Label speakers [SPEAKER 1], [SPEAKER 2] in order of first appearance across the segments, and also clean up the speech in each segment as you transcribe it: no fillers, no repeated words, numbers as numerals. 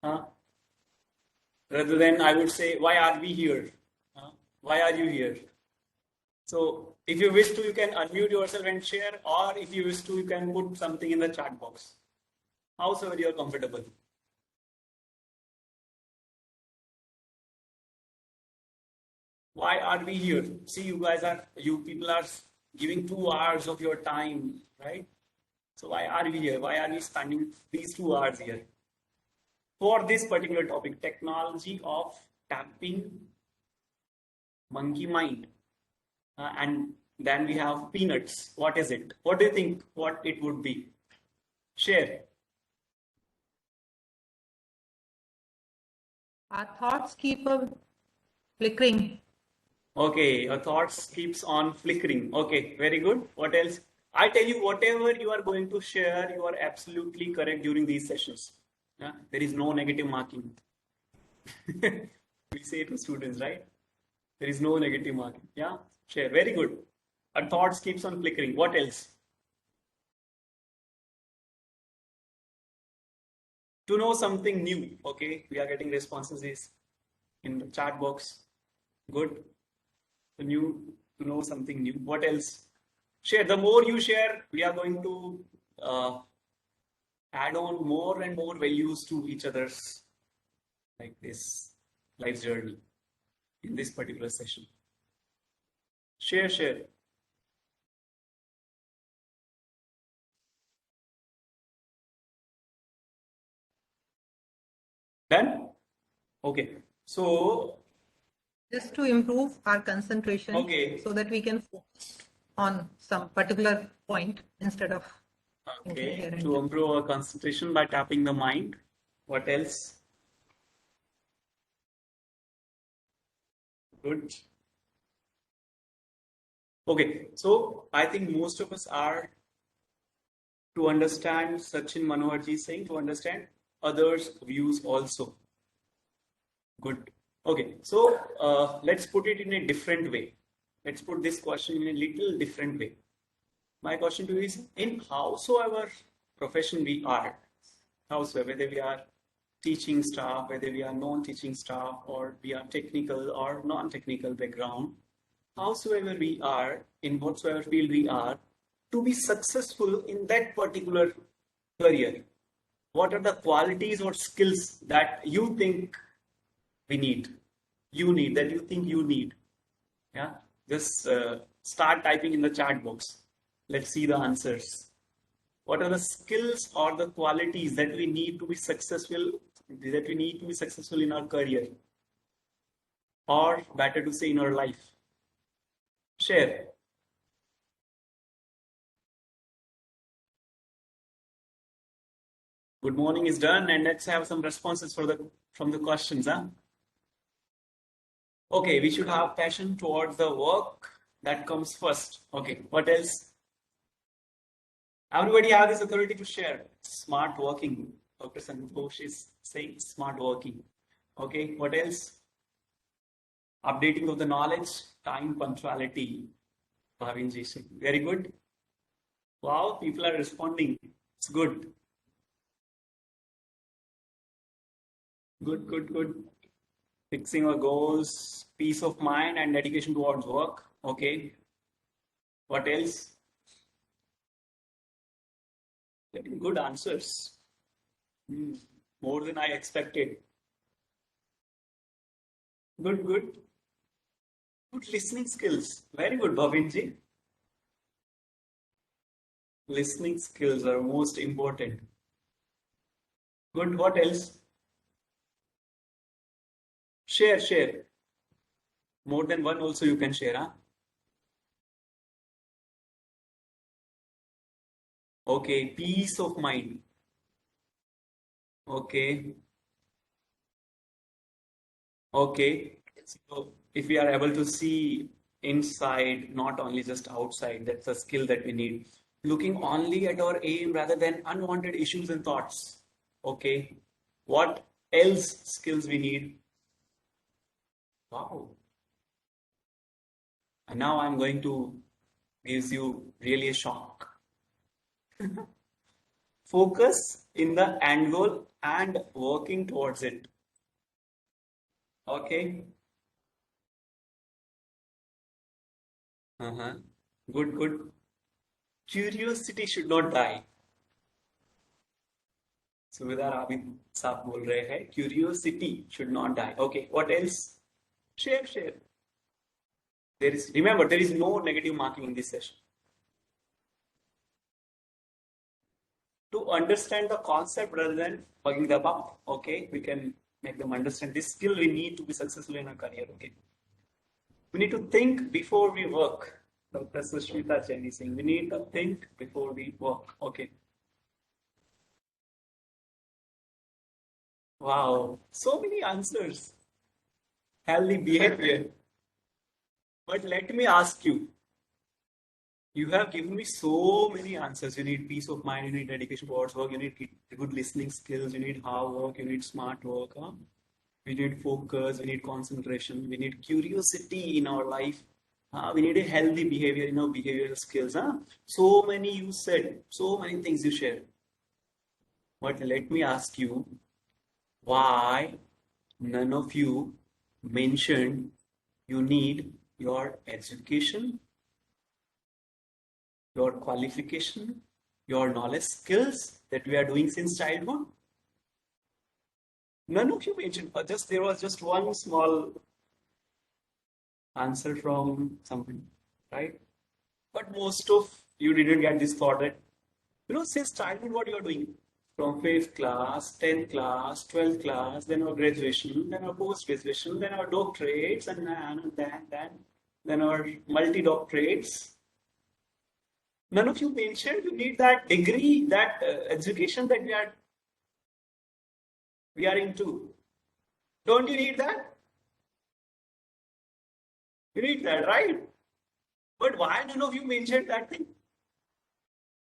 [SPEAKER 1] Huh? Rather than I would say, why are we here? Huh? Why are you here? So if you wish to, you can unmute yourself and share, or if you wish to, you can put something in the chat box. Howsoever you are comfortable. Why are we here? See, you people are giving 2 hours of your time, right? So why are we here? Why are we spending these 2 hours here? For this particular topic, technology of tapping monkey mind. And then we have peanuts. What is it? What do you think what it would be? Share.
[SPEAKER 2] Our thoughts keep flickering.
[SPEAKER 1] Okay, your thoughts keeps on flickering. Okay, very good. What else? I tell you, whatever you are going to share, you are absolutely correct during these sessions. Yeah? There is no negative marking. We say to students, right? There is no negative marking. Yeah, share. Very good. Our thoughts keeps on flickering. What else? To know something new. Okay, we are getting responses in the chat box. Good. To know something new. What else? Share. The more you share, we are going to add on more and more values to each other's like this life journey in this particular session. Share. Done? Okay. So
[SPEAKER 2] just to improve our concentration,
[SPEAKER 1] okay,
[SPEAKER 2] so that we can focus on some particular point instead of
[SPEAKER 1] okay, to improve our concentration by tapping the mind. What else? Good. Okay, so I think most of us are to understand Sachin Manoharji saying to understand others' views also. Good. Okay, so let's put it in a different way. Let's put this question in a little different way. My question to you is, in howsoever profession we are, howsoever, whether we are teaching staff, whether we are non-teaching staff, or we are technical or non-technical background, howsoever we are, in whatsoever field we are, to be successful in that particular career, what are the qualities or skills that you think we need? You need, that you think you need. Yeah, just start typing in the chat box. Let's see the answers. What are the skills or the qualities that we need to be successful, that we need to be successful in our career, or better to say in our life? Share. Good morning is done, and let's have some responses from the questions. Huh? Okay, we should have passion towards the work. That comes first. Okay, what else? Everybody have this authority to share. Smart working. Dr. Santosh is saying smart working. Okay, what else? Updating of the knowledge, time, punctuality. Bhavinji, very good. Wow, people are responding. It's good. Good. Fixing our goals, peace of mind, and dedication towards work. Okay. What else? Getting good answers. More than I expected. Good. Good listening skills. Very good, Bhavinji. Listening skills are most important. Good. What else? Share. More than one also you can share, huh? Okay, peace of mind. Okay. So if we are able to see inside, not only just outside, that's a skill that we need. Looking only at our aim rather than unwanted issues and thoughts. Okay. What else skills we need? Wow. And now I'm going to give you really a shock. focus in the end goal and working towards it. Okay. Good, good. Curiosity should not die. सुबेदार आबिद साहब बोल रहे हैं curiosity should not die. Okay, what else? Share. Remember, there is no negative marking in this session. To understand the concept rather than bugging them up, okay, we can make them understand this skill we need to be successful in our career. Okay, we need to think before we work. Dr. Sushmita Chen is saying we need to think before we work. Okay. Wow, so many answers. Healthy behavior. But let me ask you, you have given me so many answers. You need peace of mind, you need dedication towards work, you need good listening skills, you need hard work, you need smart work. We need focus, we need concentration, we need curiosity in our life. We need a healthy behavior in our behavioral skills. So many you said, so many things you shared. But let me ask you, why none of you mentioned you need your education, your qualification, your knowledge skills that we are doing since childhood? None of you mentioned, there was just one small answer from someone, right? But most of you didn't get this thought that, since childhood, what you are doing? From 5th class, 10th class, 12th class, then our graduation, then our post-graduation, then our doctorates, and then our multi-doctorates. None of you mentioned you need that degree, that education that we are into. Don't you need that? You need that, right? But why none of you mentioned that thing?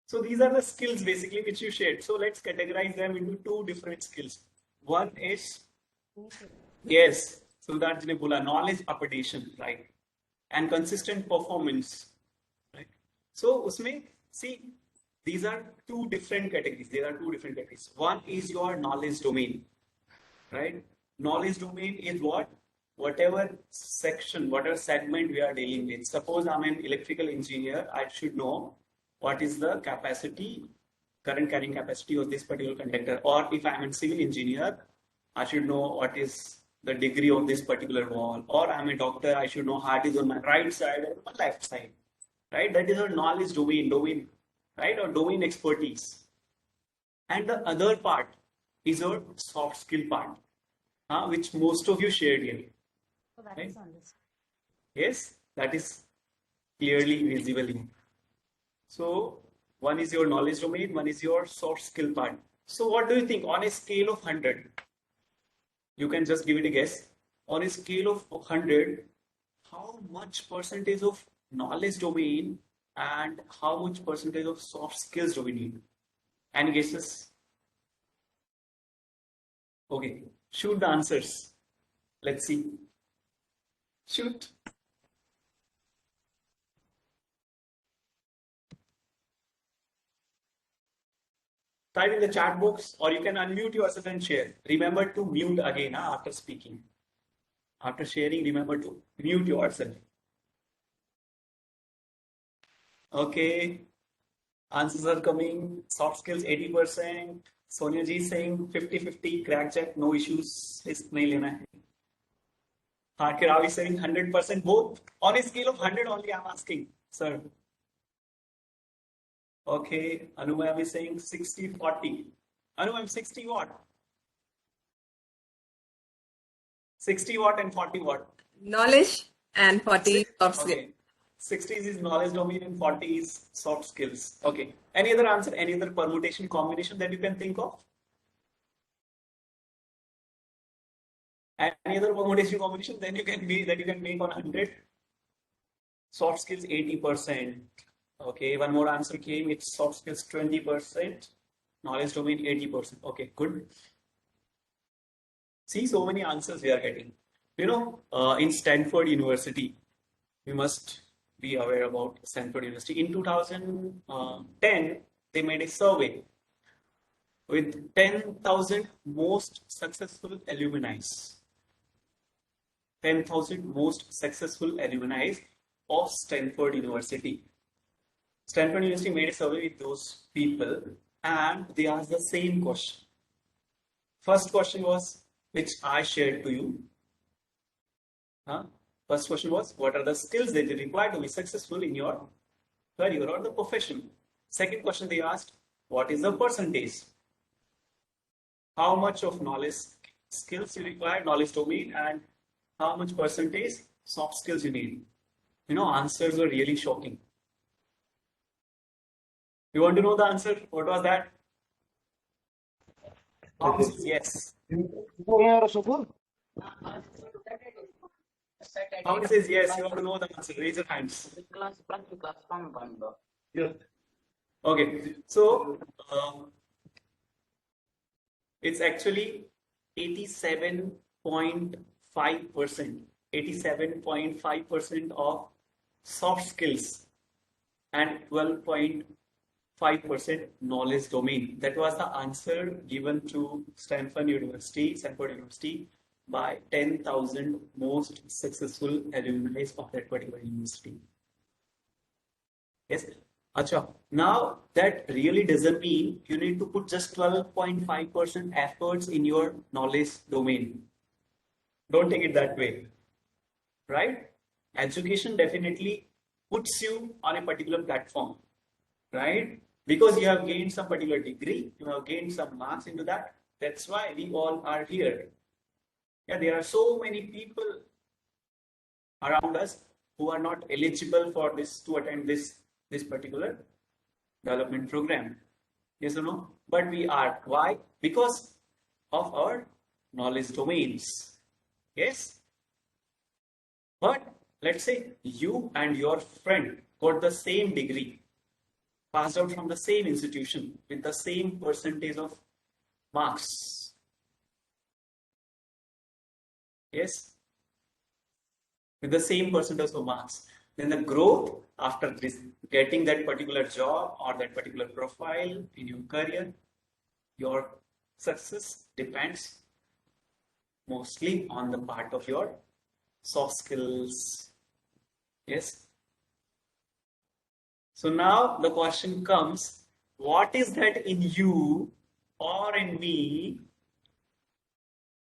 [SPEAKER 1] So these are the skills basically which you shared. So let's categorize them into two different skills. One is, yes, Sultanji ne bola, knowledge updation, right? And consistent performance, right? So usme, see, these are two different categories. There are two different categories. One is your knowledge domain, right? Knowledge domain is what? Whatever section, whatever segment we are dealing with. Suppose I'm an electrical engineer, I should know what is the capacity, current carrying capacity of this particular conductor. Or if I'm a civil engineer, I should know what is the degree of this particular wall. Or I'm a doctor, I should know how it is on my right side or my left side, right? That is our knowledge domain, right? Or domain expertise. And the other part is our soft skill part, which most of you shared here.
[SPEAKER 3] So that
[SPEAKER 1] right?
[SPEAKER 3] is understood.
[SPEAKER 1] Yes, that is clearly visible in. So one is your knowledge domain, one is your soft skill part. So what do you think on a scale of 100? You can just give it a guess. On a scale of 100, how much percentage of knowledge domain and how much percentage of soft skills do we need? Any guesses? Okay, shoot the answers. Let's see. Shoot. Type in the chat box or you can unmute yourself and share. Remember to mute again after speaking. After sharing, remember to mute yourself. Okay. Answers are coming. Soft skills 80%. Sonia ji saying 50-50. Crack check. No issues. Risk nahi lena hai. Harkirav is saying 100% both. On a scale of 100 only I'm asking, sir. Okay, Anumaya is saying 60-40. Anumaya, 60 watt? 60 watt and 40 watt.
[SPEAKER 4] Knowledge and 40 soft skills.
[SPEAKER 1] Okay. 60 is knowledge domain and 40 is soft skills. Okay. Any other answer? Any other permutation combination that you can think of? Any other permutation combination then you can make on 100? Soft skills 80%. Okay, one more answer came. It's soft skills 20%, knowledge domain 80%. Okay, good. See, so many answers we are getting. In Stanford University, we must be aware about Stanford University. In 2010, they made a survey. with 10,000 most successful alumni. 10,000 most successful alumni of Stanford University. Stanford University made a survey with those people and they asked the same question. First question was, which I shared to you. First question was, what are the skills that you require to be successful in your career or the profession? Second question they asked, what is the percentage? How much of knowledge skills you require, knowledge domain, and how much percentage soft skills you need? Answers were really shocking. You want to know the answer? What was that? Yes. How says yes? You want to know the answer? Raise your hands. Okay, so it's actually 87.5%. 87.5% of soft skills and 12.5% knowledge domain. That was the answer given to Stanford University by 10,000 most successful alumni of that particular university. Yes. Acha. Now that really doesn't mean you need to put just 12.5% efforts in your knowledge domain. Don't take it that way, right? Education definitely puts you on a particular platform, right? Because you have gained some particular degree, you have gained some marks into that. That's why we all are here. Yeah, there are so many people around us who are not eligible for this to attend this particular development program. Yes or no? But we are. Why? Because of our knowledge domains. Yes? But let's say you and your friend got the same degree, passed out from the same institution with the same percentage of marks. Yes? With the same percentage of marks. Then the growth after this, getting that particular job or that particular profile in your career, your success depends mostly on the part of your soft skills. Yes. So now the question comes, what is that in you or in me?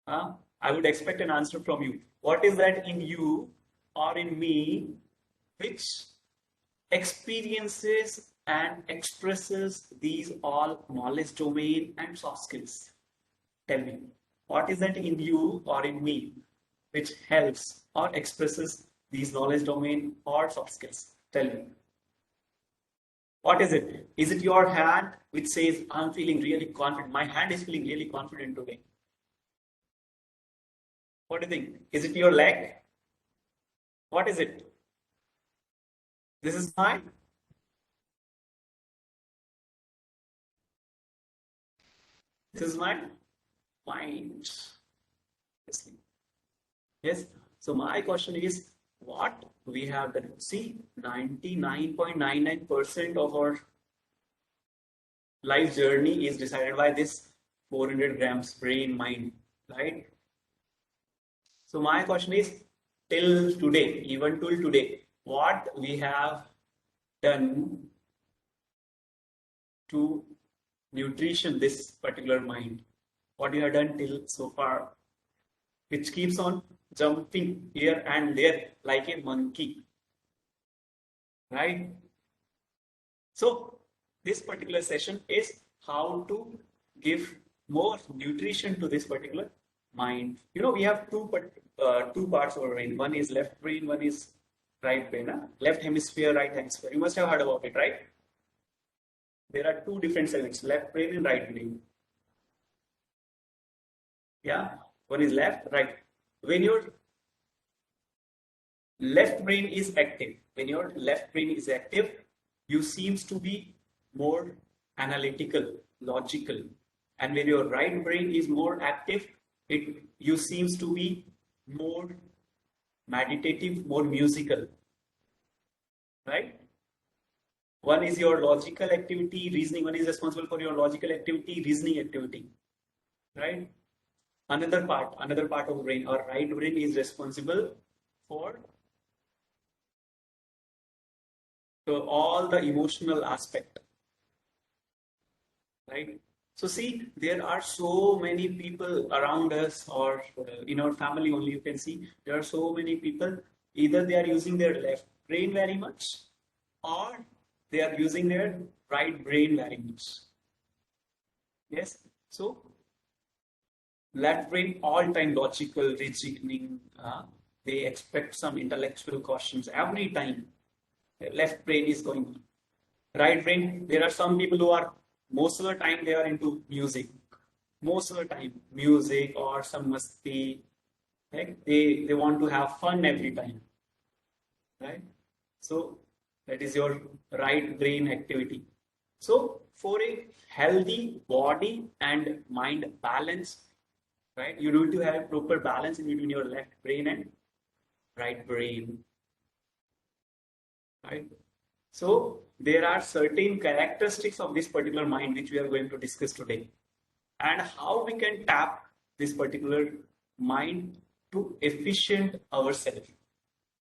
[SPEAKER 1] I would expect an answer from you. What is that in you or in me which experiences and expresses these all knowledge domain and soft skills? Tell me, what is that in you or in me which helps or expresses these knowledge domain or soft skills? Tell me. What is it? Is it your hand which says, I'm feeling really confident? My hand is feeling really confident today. What do you think? Is it your leg? What is it? This is mine. This is my mind. Yes. So my question is, what we have done? See, 99.99% of our life journey is decided by this 400 grams brain mind, right? So my question is, till today, even till today, what we have done to nutrition this particular mind? What you have done till so far, which keeps on jumping here and there like a monkey, right? So this particular session is how to give more nutrition to this particular mind. We have two parts of our brain. One is left brain, one is right brain. Left hemisphere, right hemisphere. You must have heard about it, right? There are two different segments, left brain and right brain. Yeah, one is left, right. When your left brain is active, you seems to be more analytical, logical. And when your right brain is more active, you seems to be more meditative, more musical, right? One is your logical activity, reasoning. One is responsible for your logical activity, reasoning activity, right? Another part of brain, our right brain, is responsible for all the emotional aspect, right? So see, there are so many people around us, or in our family only, you can see there are so many people, either they are using their left brain very much, or they are using their right brain very much. Yes, so left brain all time logical, reasoning, they expect some intellectual questions every time. Left brain is going on. Right brain, there are some people who are, most of the time they are into music. Most of the time, music or some masti. Right? They want to have fun every time. Right? So that is your right brain activity. So for a healthy body and mind balance, right, you need to have a proper balance in between your left brain and right brain. Right? So there are certain characteristics of this particular mind which we are going to discuss today, and how we can tap this particular mind to efficient ourselves.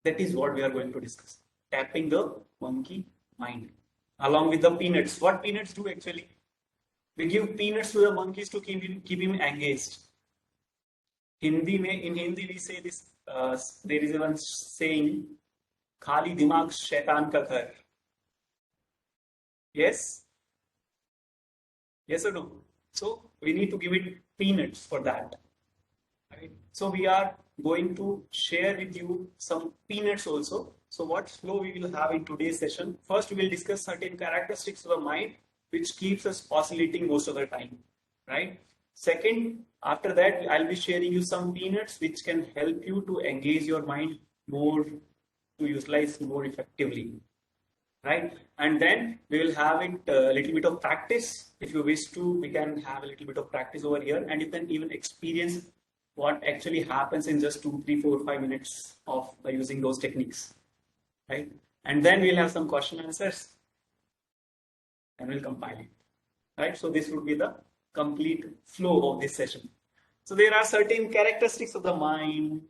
[SPEAKER 1] That is what we are going to discuss. Tapping the monkey mind along with the peanuts. What peanuts do actually? We give peanuts to the monkeys to keep him engaged. In Hindi we say this. There is one saying, "Khali dimag shaitan ka ghar." Yes? Yes or no? So we need to give it peanuts for that. Right? So we are going to share with you some peanuts also. So what flow we will have in today's session? First, we will discuss certain characteristics of the mind which keeps us oscillating most of the time. Right? Second, after that, I'll be sharing you some peanuts which can help you to engage your mind more, to utilize more effectively. Right? And then we will have it a little bit of practice. If you wish to, we can have a little bit of practice over here, and you can even experience what actually happens in just 2, 3, 4, 5 minutes of using those techniques. Right? And then we'll have some question answers and we'll compile it. Right? So this would be the complete flow of this session. So there are certain characteristics of the mind.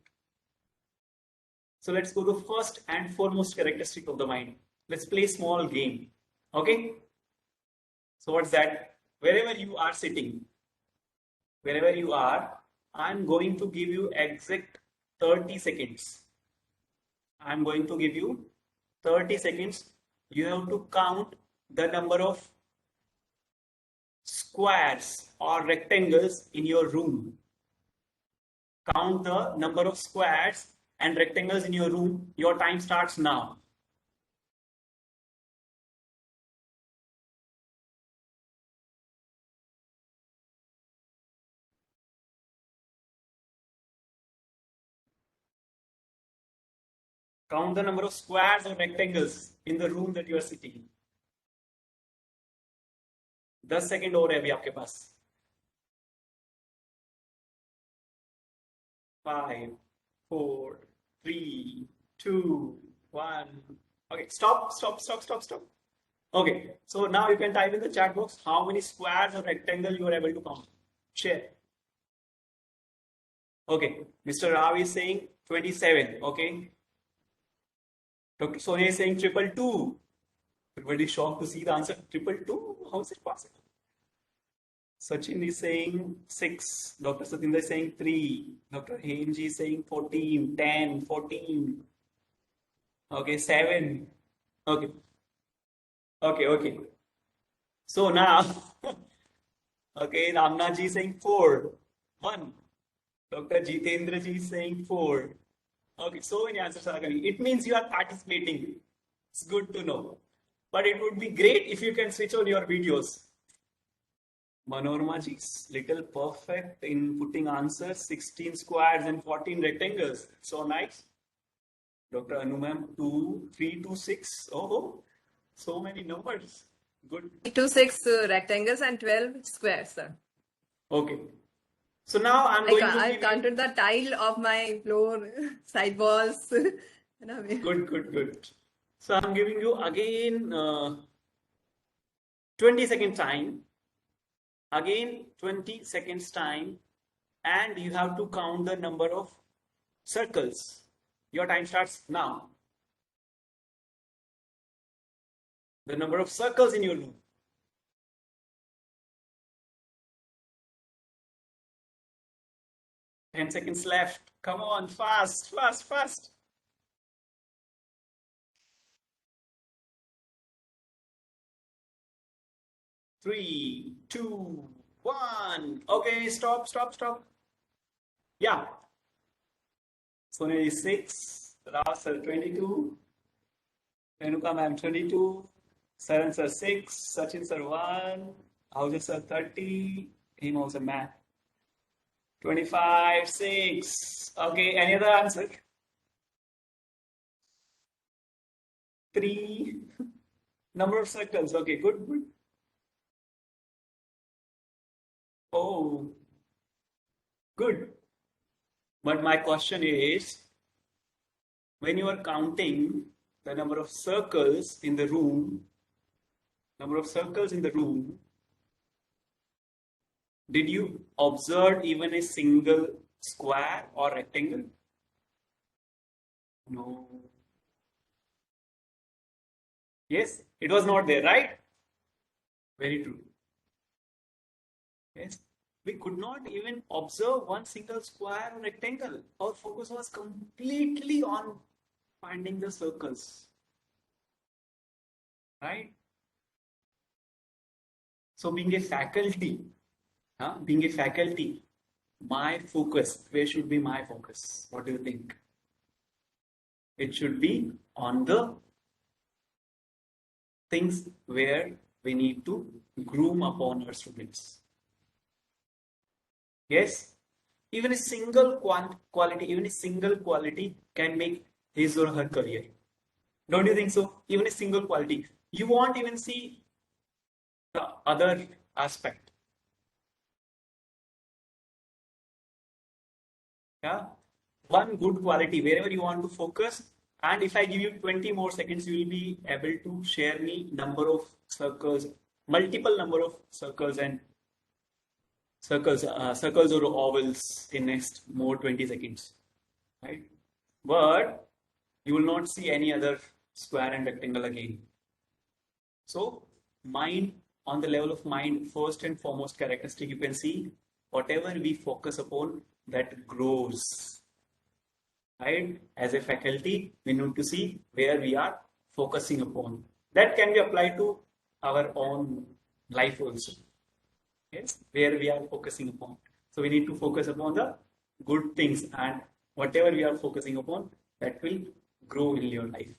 [SPEAKER 1] So let's go to the first and foremost characteristic of the mind. Let's play a small game. Okay? So what's that? Wherever you are sitting, wherever you are, I'm going to give you exact 30 seconds. I'm going to give you 30 seconds. You have to count the number of squares or rectangles in your room. Count the number of squares and rectangles in your room. Your time starts now. Count the number of squares or rectangles in the room that you are sitting. 10 second और है अभी आपके पास. 5, 4, 3, 2, 1. Okay, stop. Okay, so now you can type in the chat box how many squares or rectangles you are able to count. Share. Okay, Mr. Rao is saying 27. Okay. Dr. Sonia is saying 222. Everybody shocked to see the answer. 222? How is it possible? Sachin is saying 6. Dr. Satindra is saying 3. Dr. Hemji is saying 14, 10, 14. Okay, 7. Okay. So now, okay, Ramna ji is saying 4. 1. Dr. Jitendra ji is saying 4. Okay, so many answers are coming. It means you are participating. It's good to know. But it would be great if you can switch on your videos. Manorama ji is little perfect in putting answers. 16 squares and 14 rectangles. So nice. Dr. Anu ma'am, 2, 3, 2, 6. Oh, so many numbers. Good.
[SPEAKER 4] 26 rectangles and 12 squares, sir.
[SPEAKER 1] Okay. So now I'm going to
[SPEAKER 4] I counted the tile of my floor, side walls.
[SPEAKER 1] Good. So I'm giving you again 20 seconds time, again 20 seconds time, and you have to count the number of circles. Your time starts now. The number of circles in your room. Ten seconds left. Come on, fast, fast, fast. Three, two, one. Okay, stop, stop, stop. Yeah. Sonia is 6. Rao sir 22. Renuka ma'am 22. Saran sir 6. Sachin sir 1. Ahuja sir 30. Him also math. 25, 6. Okay, any other answer? 3. Number of circles. Okay, good, good. Oh, good. But my question is, when you are counting the number of circles in the room, did you observe even a single square or rectangle? No. Yes, it was not there, right? Very true. Yes, we could not even observe one single square or rectangle. Our focus was completely on finding the circles, right? So being a faculty, my focus, where should be my focus? What do you think? It should be on the things where we need to groom upon our students. Yes, even a single quality can make his or her career. Don't you think so? Even a single quality. You won't even see the other aspect. Yeah, one good quality wherever you want to focus. And if I give you 20 more seconds, you will be able to share me number of circles, multiple number of circles and circles or ovals in next more 20 seconds, right? But you will not see any other square and rectangle again. So mind, on the level of mind, first and foremost characteristic, you can see whatever we focus upon, that grows, right? As a faculty, we need to see where we are focusing upon. That can be applied to our own life also. Yes, where we are focusing upon. So we need to focus upon the good things, and whatever we are focusing upon, that will grow in your life,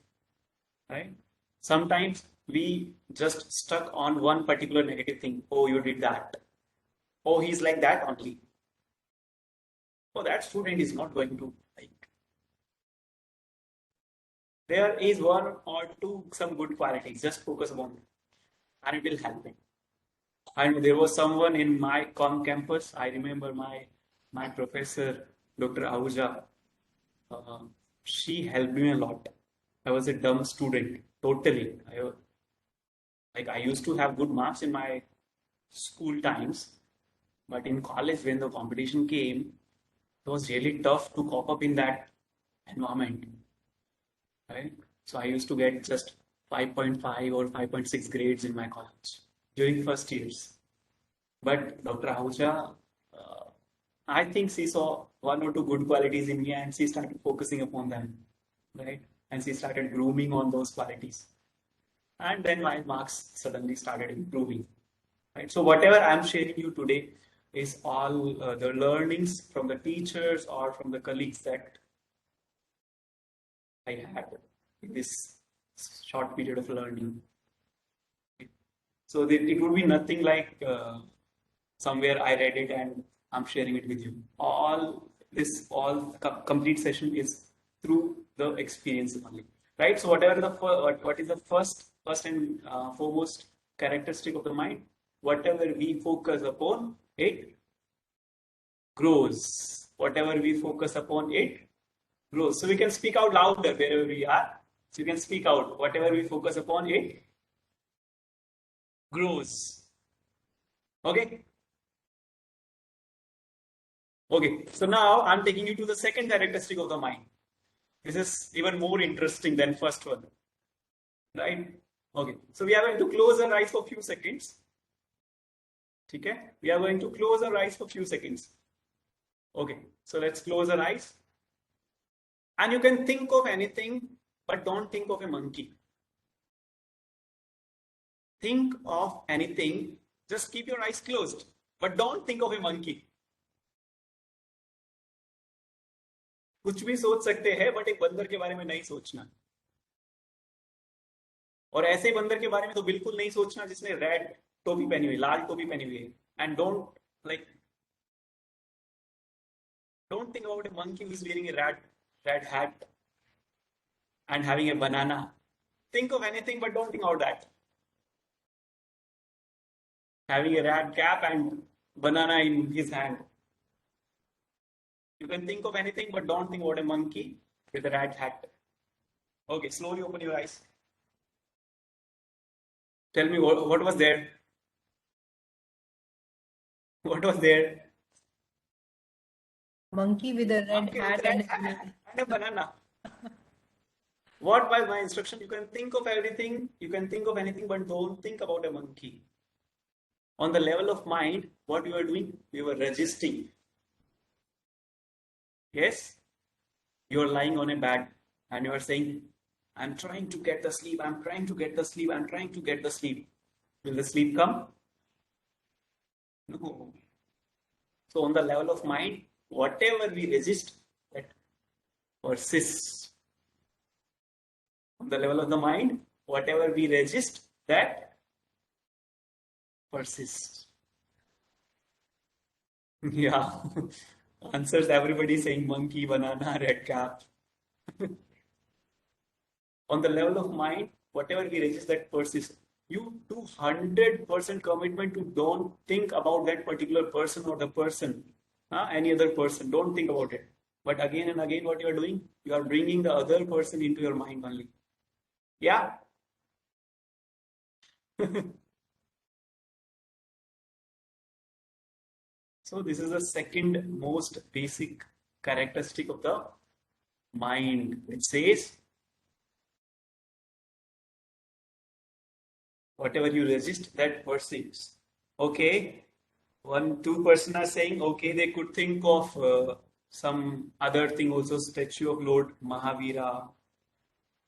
[SPEAKER 1] right? Sometimes we just stuck on one particular negative thing. Oh, you did that. Oh, he's like that only. Oh, that student is not going to like. There is one or two some good qualities. Just focus upon it, and it will help it. And there was someone in my campus. I remember my professor, Dr. Ahuja. She helped me a lot. I was a dumb student, totally. I used to have good marks in my school times, but in college when the competition came, it was really tough to cope up in that environment, right? So I used to get just 5.5 or 5.6 grades in my college during first years. But Dr. Ahuja, I think she saw one or two good qualities in me and she started focusing upon them, right? And she started grooming on those qualities. And then my marks suddenly started improving, right? So whatever I'm sharing you today is all the learnings from the teachers or from the colleagues that I had in this short period of learning. So it would be nothing like somewhere I read it and I'm sharing it with you. All complete session is through the experience only, right? So whatever what is the first and foremost characteristic of the mind, whatever we focus upon, it grows. Whatever we focus upon, it grows. So we can speak out louder wherever we are. So you can speak out. Whatever we focus upon, it grows. Okay. Okay. So now I'm taking you to the second characteristic of the mind. This is even more interesting than first one. Right? Okay. So we are going to close our eyes for a few seconds. Okay. We are going to close our eyes for a few seconds. Okay. So let's close our eyes. And you can think of anything, but don't think of a monkey. Think of anything, just keep your eyes closed, but don't think of a monkey. कुछ भी सोच सकते हैं, but एक बंदर के बारे में नहीं सोचना. और ऐसे बंदर के बारे में तो बिल्कुल नहीं सोचना जिसने रेड टोपी पहनी हुई, लाल टोपी पहनी हुई है. And don't think about a monkey who is wearing a red hat and having a banana. Think of anything, but don't think about that. Having a red cap and banana in his hand. You can think of anything, but don't think about a monkey with a red hat. Okay, slowly open your eyes. Tell me what was there? What was there?
[SPEAKER 2] Monkey with a red
[SPEAKER 1] Monkey
[SPEAKER 2] hat
[SPEAKER 1] with a red hat and a banana. What was my instruction? You can think of everything, you can think of anything, but don't think about a monkey. On the level of mind, what you are doing? You are resisting. Yes? You are lying on a bed and you are saying, I'm trying to get the sleep, I'm trying to get the sleep, I'm trying to get the sleep. Will the sleep come? No. So on the level of mind, whatever we resist, that persists. On the level of the mind, whatever we resist, that persists. Yeah. Answers everybody saying monkey, banana, red cap. On the level of mind, whatever we resist, that persists. You do 100% commitment to don't think about that particular person or the person, any other person. Don't think about it. But again and again, what you are doing, you are bringing the other person into your mind only. Yeah. So this is the second most basic characteristic of the mind. It says, whatever you resist, that persists. Okay. 2% are saying, okay, they could think of some other thing also, statue of Lord Mahavira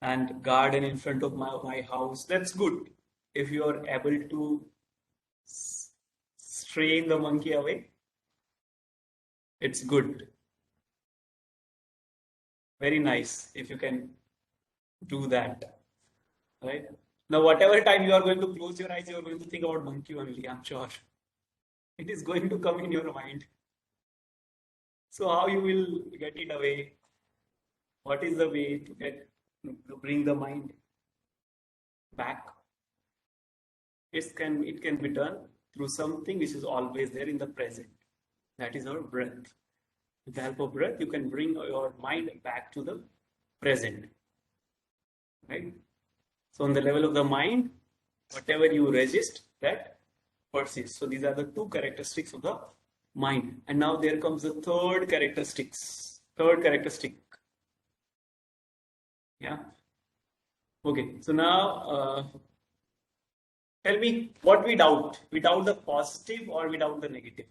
[SPEAKER 1] and garden in front of my house. That's good. If you are able to strain the monkey away, it's good. Very nice if you can do that. Right? Now, whatever time you are going to close your eyes, you are going to think about monkey only, I'm sure. It is going to come in your mind. So how you will get it away? What is the way to bring the mind back? It can be done through something which is always there in the present. That is our breath. With the help of breath, you can bring your mind back to the present. Right? So on the level of the mind, whatever you resist, that persists. So these are the two characteristics of the mind. And now there comes the third characteristic. Yeah. Okay. So now tell me what we doubt. We doubt the positive or we doubt the negative?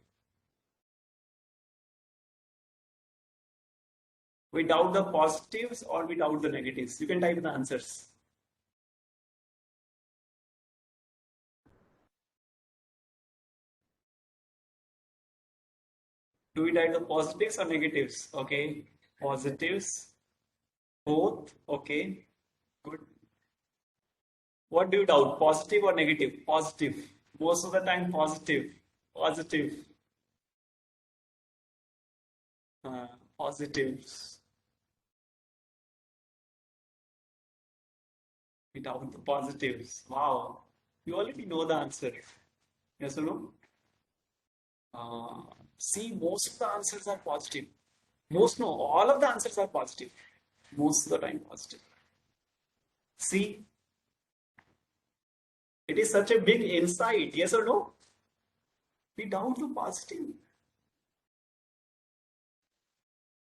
[SPEAKER 1] We doubt the positives or we doubt the negatives? You can type the answers. Do we type the positives or negatives? Okay. Positives. Both. Okay. Good. What do you doubt? Positive or negative? Positive. Most of the time, positive. Positive. Positives. We doubt the positives. Wow. You already know the answer. Yes or no? See, most of the answers are positive. All of the answers are positive. Most of the time positive. See, It is such a big insight. Yes or no? We doubt the positive.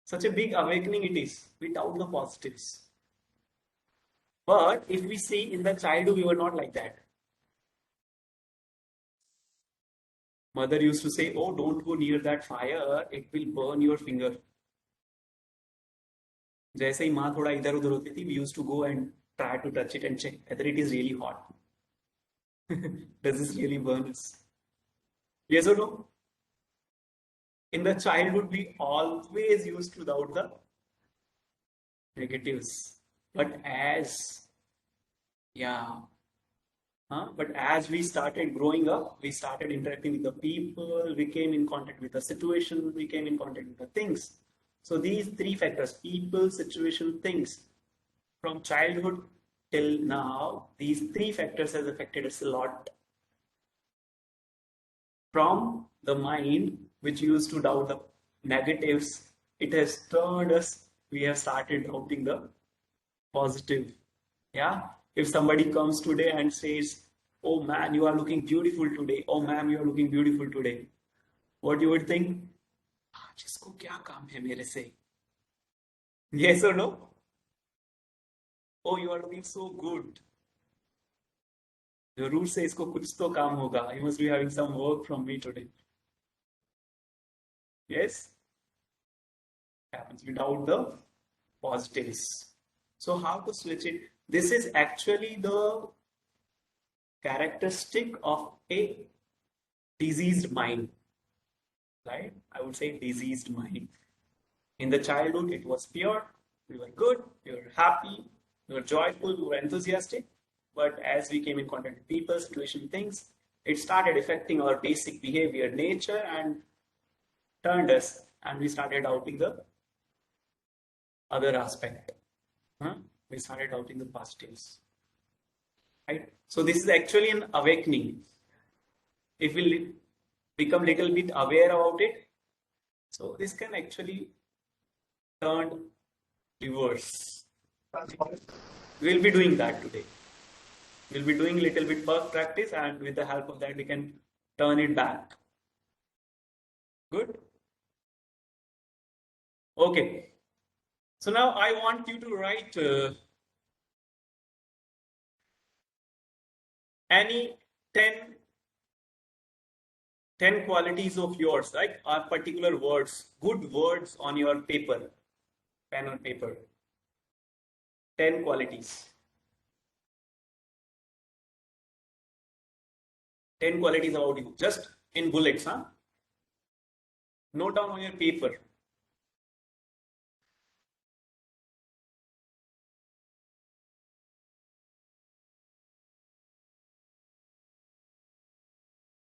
[SPEAKER 1] Such a big awakening it is. We doubt the positives. But if we see in the childhood, we were not like that. Mother used to say, oh, don't go near that fire, it will burn your finger. जैसे ही माँ थोड़ा इधर उधर होती थी, we used to go and try to touch it and check whether it is really hot. Does this really burn us? Yes or no? In the childhood, we always used to doubt the negatives. But as we started growing up, we started interacting with the people, we came in contact with the situation, we came in contact with the things. So these three factors, people, situation, things, from childhood till now, these three factors has affected us a lot. From the mind, which used to doubt the negatives, it has turned us, we have started doubting the positive. Yeah. If somebody comes today and says, oh man, you are looking beautiful today. Oh ma'am, you are looking beautiful today. What you would think? जिसको क्या काम है मेरे से? Yes or no? Oh, you are looking so good. जरूर से इसको कुछ तो काम होगा. He must be having some work from me today. Yes? Happens without the positives. So how to switch it? This is actually the characteristic of a diseased mind, right? I would say diseased mind. In the childhood, it was pure, we were good, we were happy, we were joyful, we were enthusiastic. But as we came in contact with people, situation, things, it started affecting our basic behavior, nature, and turned us, and we started doubting the other aspect. We started doubting the positives. Right? So this is actually an awakening. If we become little bit aware about it, so this can actually turn reverse. We'll be doing that today. We'll be doing little bit first practice, and with the help of that, we can turn it back. Good? Okay. So now I want you to write any 10 qualities of yours, like are particular words, good words on your paper, pen on paper. 10 qualities. 10 qualities about you, just in bullets, huh? Note down on your paper.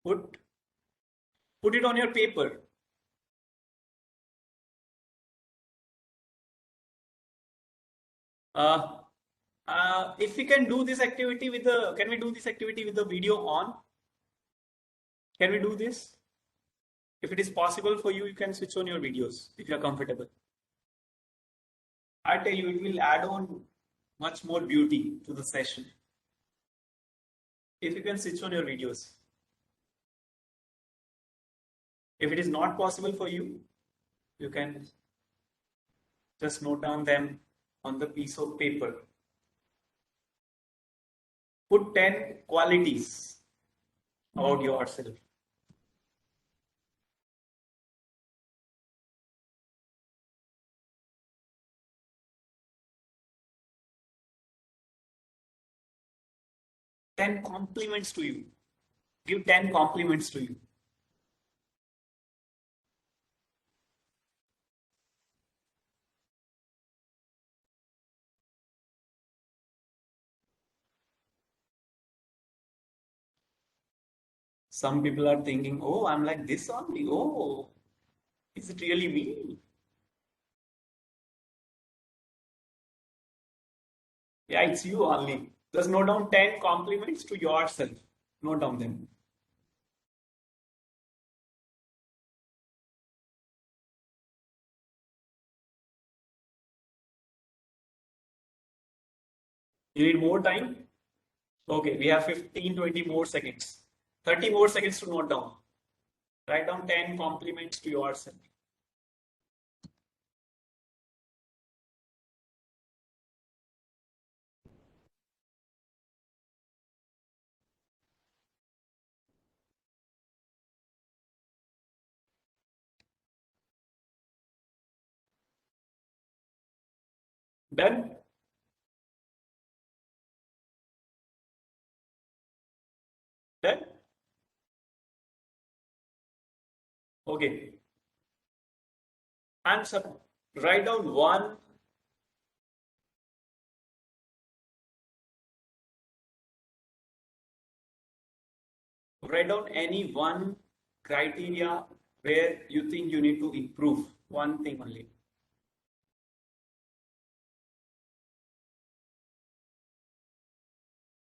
[SPEAKER 1] Put it on your paper. If we can do this activity with the, can we do this activity with the video on? Can we do this? If it is possible for you, you can switch on your videos if you are comfortable. I tell you, it will add on much more beauty to the session. If you can switch on your videos. If it is not possible for you, you can just note down them on the piece of paper. Put 10 qualities about yourself. Ten compliments to you. Give 10 compliments to you. Some people are thinking, oh, I'm like this only. Oh, is it really me? Yeah, it's you only. Just note down 10 compliments to yourself. Note down them. You need more time? Okay, we have 15, 20 more seconds. 30 more seconds to note down. Write down 10 compliments to yourself. Done? Done? Okay. And write down one. Write down any one criteria where you think you need to improve. One thing only.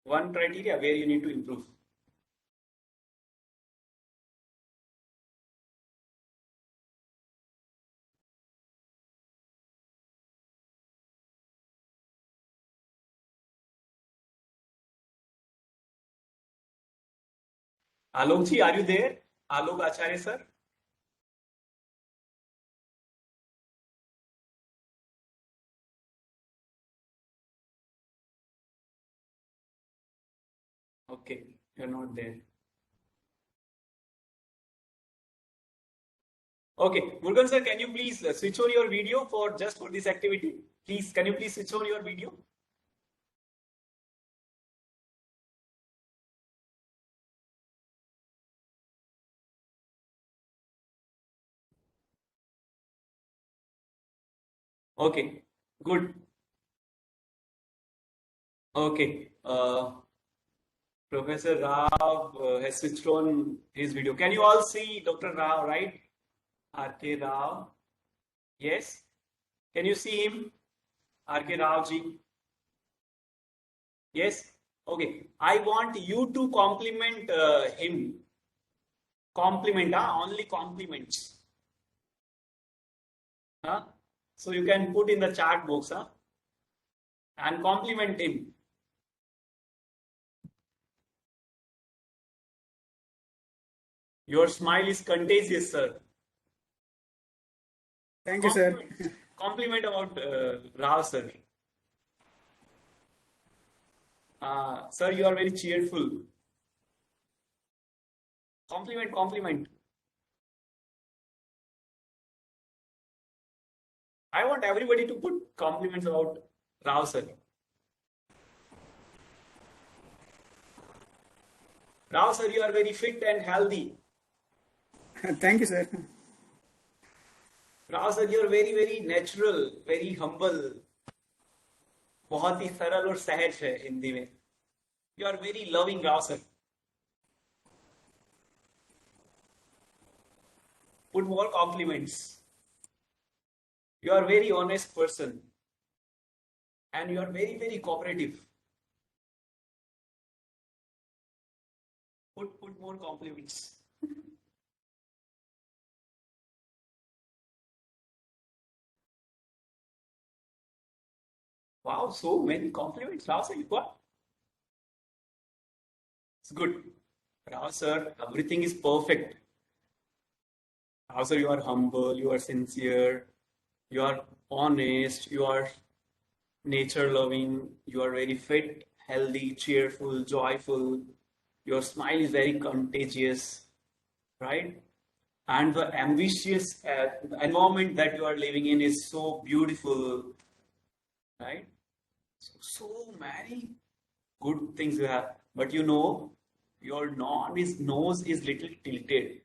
[SPEAKER 1] One criteria where you need to improve. Alok ji, are you there? Alok Acharya sir? Okay, you're not there. Okay, Murugan sir, can you please switch on your video for just for this activity? Please, can you please switch on your video? Okay, good. Okay, Professor Rao has switched on his video. Can you all see Dr. Rao, right? R.K. Rao. Yes. Can you see him? R.K. Rao ji. Yes. Okay. I want you to compliment him. Compliment, only compliments. Huh? So you can put in the chat box, and compliment him. Your smile is contagious, sir.
[SPEAKER 3] Thank you, sir.
[SPEAKER 1] Compliment about Rao, sir. Sir, you are very cheerful. Compliment, compliment. I want everybody to put compliments about Rao, sir. Rao, sir, you are very fit and healthy.
[SPEAKER 3] Thank you, sir.
[SPEAKER 1] Rao, sir, you are very, very natural, very humble. बहुत ही सरल और सहज है हिंदी में. You are very loving, Rao, sir. Put more compliments. You are very honest person. And you are very, very cooperative. Put more compliments. Wow, so many compliments, Rao sir, you got. It's good. Rao sir, everything is perfect. Rao sir, you are humble, you are sincere, you are honest, you are nature loving, you are very fit, healthy, cheerful, joyful. Your smile is very contagious, right? And the ambitious environment that you are living in is so beautiful, right? So many good things you have, but you know, your nose is little tilted.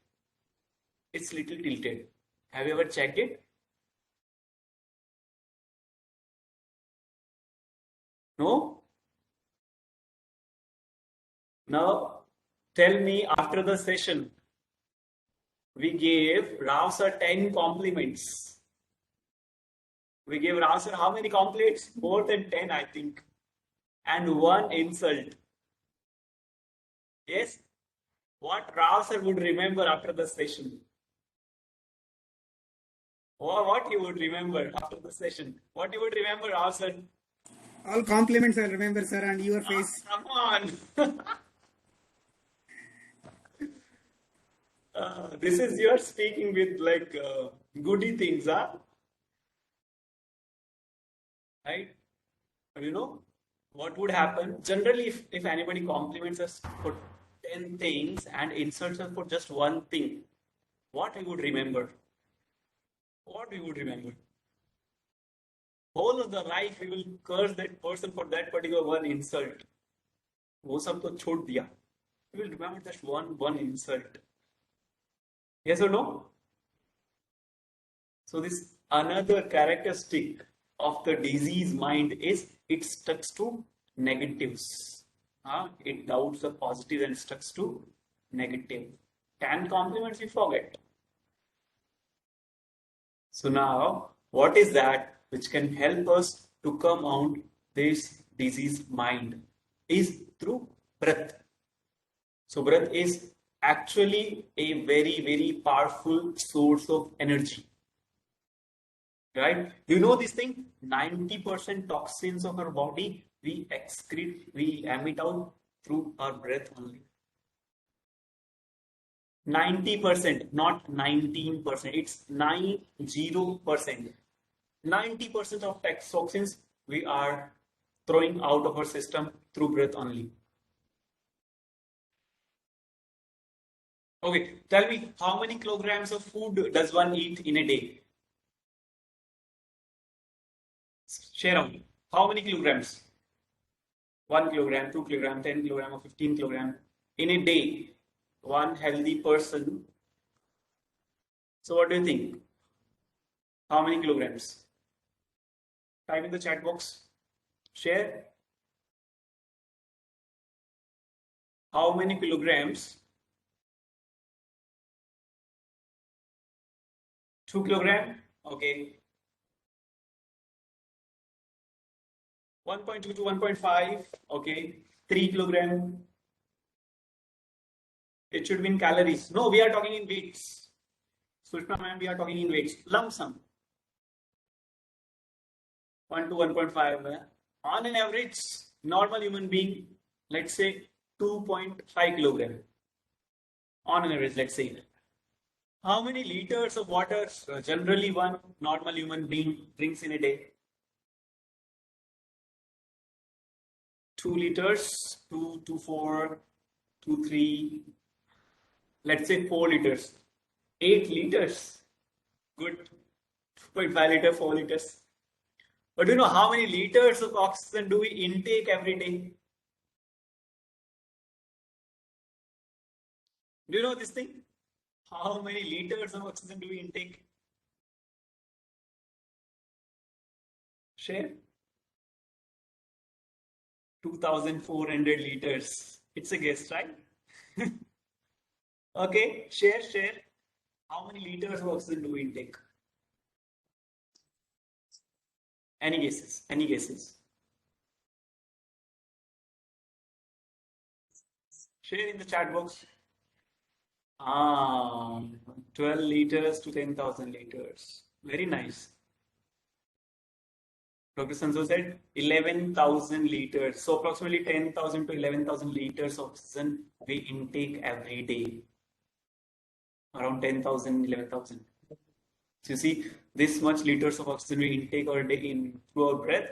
[SPEAKER 1] It's little tilted. Have you ever checked it? No? Now, tell me after the session, we gave Rao sir 10 compliments. We gave Rao sir how many compliments? More than 10, I think. And one insult. Yes? What Rao sir would remember after the session? Or what you would remember after the session? What you would remember, Rao sir?
[SPEAKER 3] All compliments I'll remember, sir, and your face.
[SPEAKER 1] Come on. This is your speaking with like goody things, huh? Right? But you know what would happen? Generally, if anybody compliments us for 10 things and insults us for just one thing, what we would remember? What we would remember? Whole of the life we will curse that person for that particular one insult. वो सब तो छोड़ दिया. We will remember just one insult. Yes or no? So this another characteristic of the disease mind is it sticks to negatives. It doubts the positive and sticks to negative. 10 compliments you forget. So now, what is that which can help us to come out this disease mind is through breath. So breath is actually a very powerful source of energy. Right? You know this thing? 90% toxins of our body we excrete, we emit out through our breath only. 90%, not 19%. It's 90%. 90% of toxins we are throwing out of our system through breath only. Okay, tell me how many kilograms of food does one eat in a day? Share on how many kilograms? 1 kilogram, 2 kilogram, 10 kilogram, or 15 kilogram in a day. One healthy person. So what do you think? How many kilograms? Type in the chat box. Share. How many kilograms? 2 kilogram. Okay. 1.2 to 1.5. Okay. 3 kilogram. It should be in calories. No, we are talking in weights. Sushma ma'am, we are talking in weights. Lump sum. 1 to 1.5. On an average, normal human being, let's say 2.5 kilogram. On an average, let's say. How many liters of water generally one normal human being drinks in a day? 2 liters, 2 to 4, 2, 3, let's say 4 liters, 8 liters, good, 2.5 liter, 4 liters. But do you know how many liters of oxygen do we intake every day? Do you know this thing? How many liters of oxygen do we intake? Share. 2,400 liters. It's a guess, right? Okay, share. How many liters of oxygen do we intake? Any guesses? Any guesses? Share in the chat box. 12 liters to 10,000 liters. Very nice. Dr. Sanzo said 11,000 liters. So approximately 10,000 to 11,000 liters of oxygen we intake every day. Around 10,000, 11,000. So you see, this much liters of oxygen we intake our day in through our breath,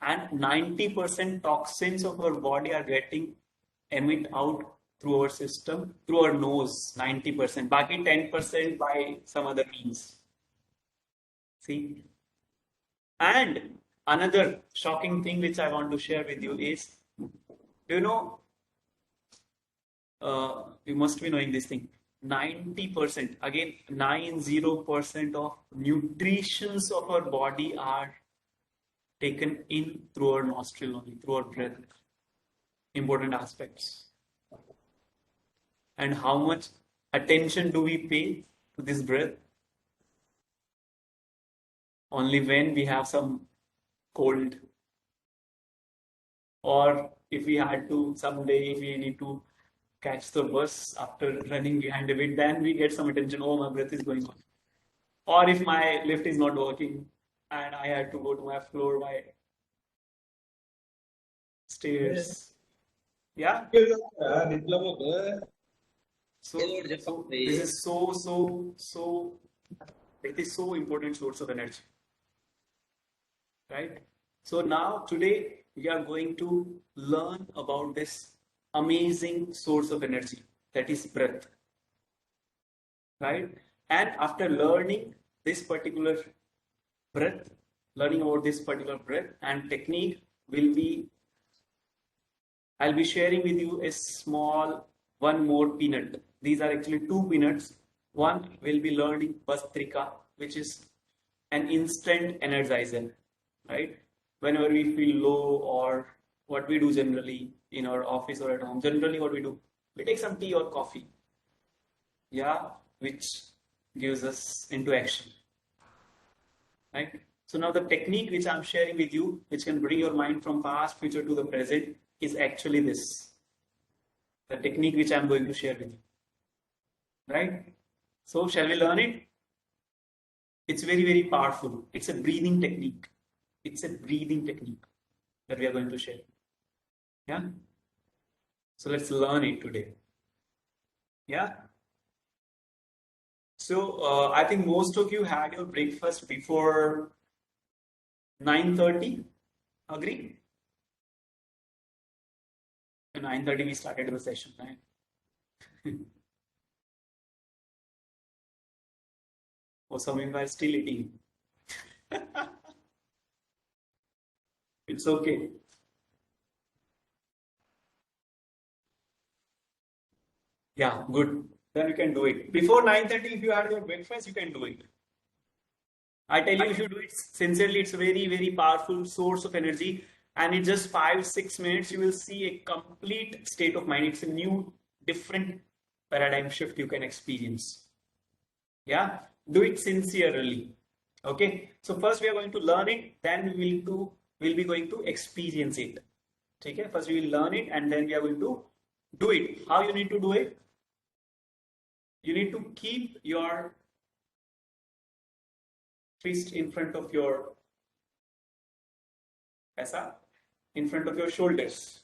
[SPEAKER 1] and 90% toxins of our body are getting emit out through our system, through our nose, 90%. Baki 10% by some other means. See? And another shocking thing which I want to share with you is, do you know, you must be knowing this thing. 90%, again 90% of nutritions of our body are taken in through our nostril only, through our breath. Important aspects. And how much attention do we pay to this breath? Only when we have some cold, or if we had to someday, if we need to catch the bus after running behind a bit, then we get some attention. Oh, my breath is going on. Or if my lift is not working and I had to go to my floor by stairs. Yeah. So this is so it is so important source of energy, right? So now today we are going to learn about this amazing source of energy, that is breath, right? And after learning this particular breath, learning about this particular breath and technique, I'll be sharing with you a small one more peanut. These are actually two peanuts. One will be learning Bhastrika, which is an instant energizer, right? Whenever we feel low, or what we do generally in our office or at home, generally what we do, we take some tea or coffee, yeah, which gives us into action, right? So now the technique which I'm sharing with you, which can bring your mind from past, future to the present, is actually this. The technique which I'm going to share with you, right? So shall we learn it? It's very, very powerful. It's a breathing technique. It's a breathing technique that we are going to share. Yeah. So let's learn it today. Yeah. So I think most of you had your breakfast before 9:30. Agree? At 9:30 we started the session, right? Or some of you are still eating. It's okay. Yeah, good. Then you can do it. Before 9:30, if you had your breakfast, you can do it. I tell you, if you do it sincerely, it's a very, very powerful source of energy. And in just 5-6 minutes, you will see a complete state of mind. It's a new, different paradigm shift you can experience. Yeah, do it sincerely. Okay. So first we are going to learn it, then we'll be going to experience it. Okay. First we will learn it, and then we are going to do it. How you need to do it? You need to keep your fist in front of your shoulders,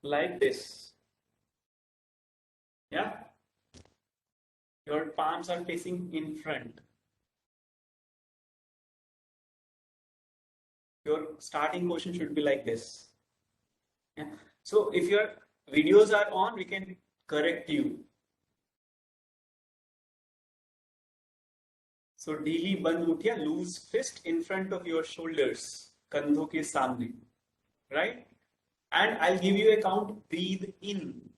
[SPEAKER 1] like this. Yeah. Your palms are facing in front. Your starting position should be like this. Yeah. So if your videos are on, we can correct you. So daily band uthiya, loose fist in front of your shoulders, kandho ke samne, right? And I'll give you a count, breathe in.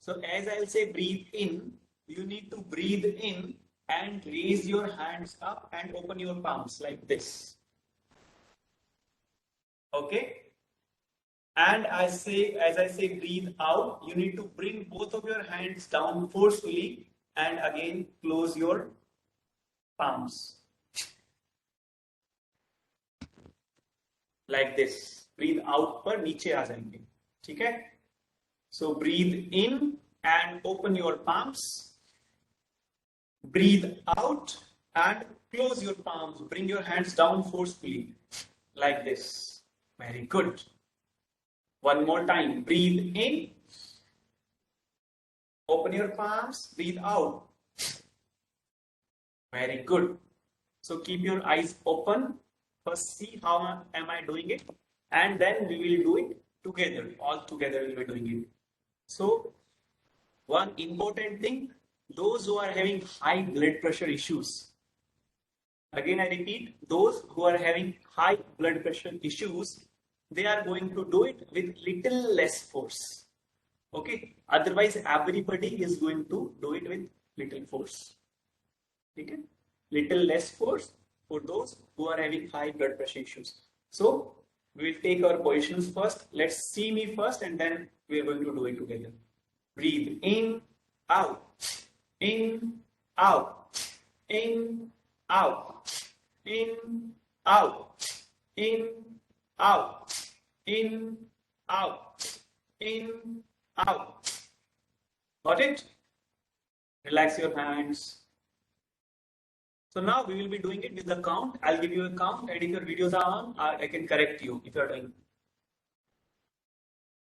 [SPEAKER 1] So as I'll say breathe in, you need to breathe in and raise your hands up and open your palms like this. Okay? And as I say breathe out, you need to bring both of your hands down forcefully and again close your palms. Like this. Breathe out पर नीचे आ जाएंगे. ठीक है? So breathe in and open your palms. Breathe out and close your palms. Bring your hands down forcefully. Like this. Very good. One more time. Breathe in. Open your palms. Breathe out. Very good. So keep your eyes open. First see how am I doing it. And then we will do it together. All together we will be doing it. So one important thing, those who are having high blood pressure issues. Again, I repeat, those who are having high blood pressure issues, they are going to do it with little less force. Okay. Otherwise, everybody is going to do it with little force. Okay. Little less force for those who are having high blood pressure issues. So we will take our positions first. Let's see me first, and then we are going to do it together. Breathe in, out, in, out, in, out, in, out, in, out, in, out, in, out. Got it? Relax your hands. So now we will be doing it with the count. I'll give you a count, and if your videos are on, I can correct you if you are doing.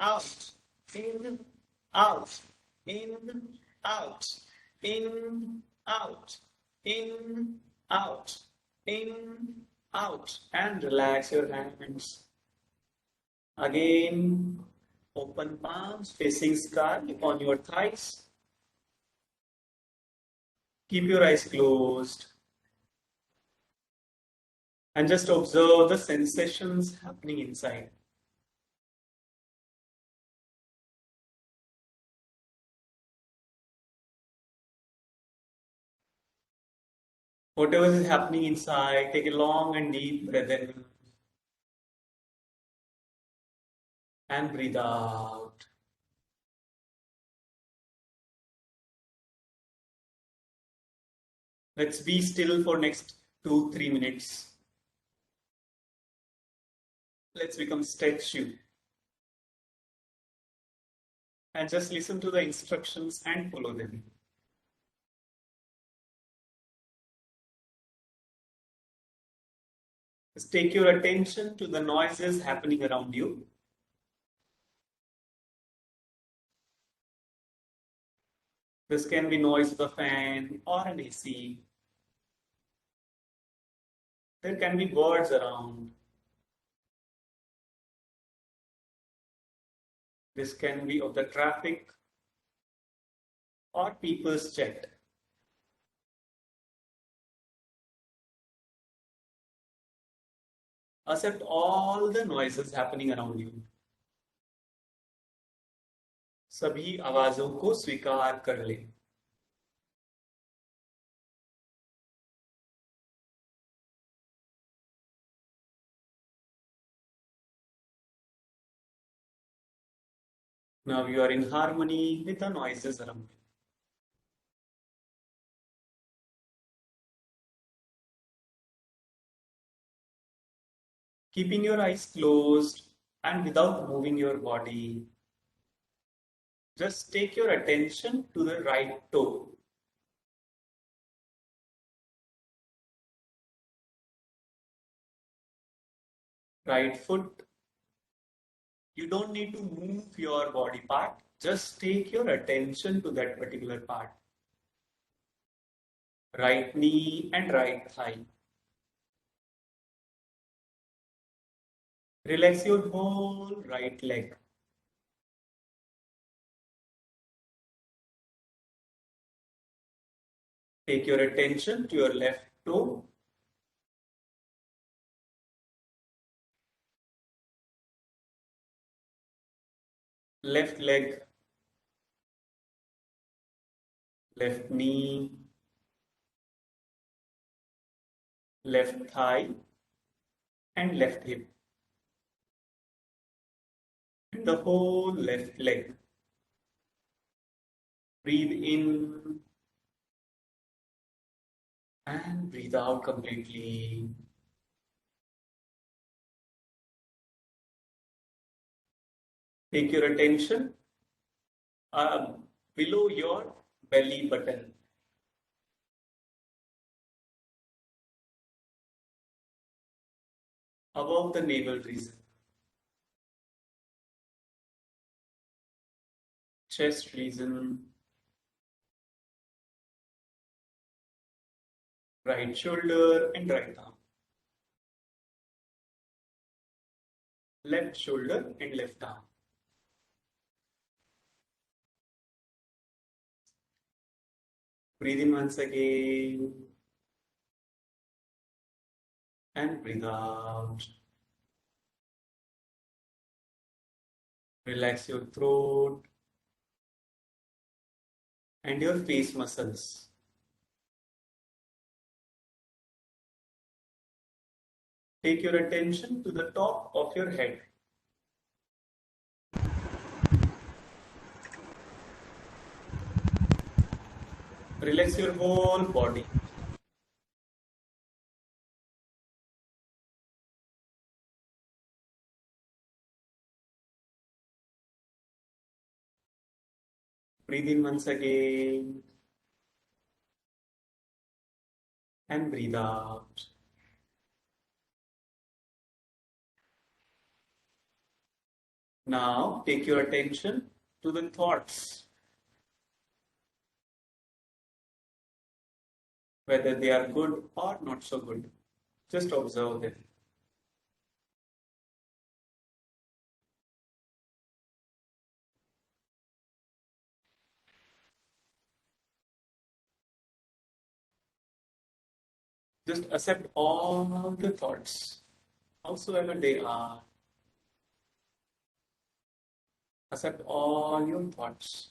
[SPEAKER 1] out, in, out, in, out, in, out, in, out, in, out, and relax your hands. Again, open palms facing sky on your thighs. Keep your eyes closed and just observe the sensations happening inside. Whatever is happening inside, take a long and deep breath in and breathe out. Let's be still for next 2-3 minutes. Let's become statue. And just listen to the instructions and follow them. Just take your attention to the noises happening around you. This can be noise of a fan or an AC. There can be birds around. This can be of the traffic or people's chat. Accept all the noises happening around you. सभी आवाजों को स्वीकार कर ले. Now you are in harmony with the noises around you. Keeping your eyes closed and without moving your body, just take your attention to the right toe. Right foot. You don't need to move your body part. Just take your attention to that particular part. Right knee and right thigh. Relax your whole right leg. Take your attention to your left toe. Left leg. Left knee. Left thigh. And left hip. And the whole left leg. Breathe in and breathe out completely. Take your attention below your belly button. Above the navel region. Chest region. Right shoulder and right arm. Left shoulder and left arm. Breathe in once again. And breathe out. Relax your throat and your face muscles. Take your attention to the top of your head. Relax your whole body. Breathe in once again and breathe out. Now take your attention to the thoughts, whether they are good or not so good. Just observe them. Just accept all the thoughts, howsoever they are. Accept all your thoughts.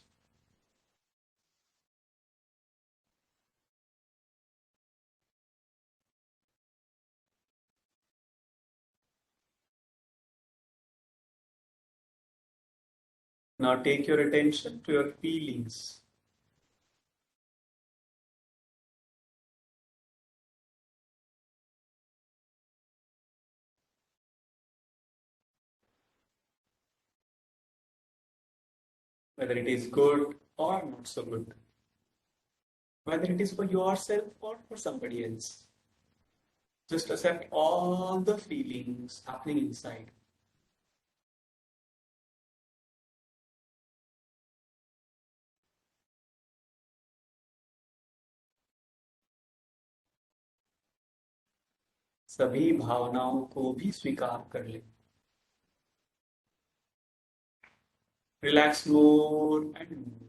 [SPEAKER 1] Now take your attention to your feelings. Whether it is good or not so good. Whether it is for yourself or for somebody else. Just accept all the feelings happening inside. सभी भावनाओं को भी स्वीकार कर ले. Relax more and more.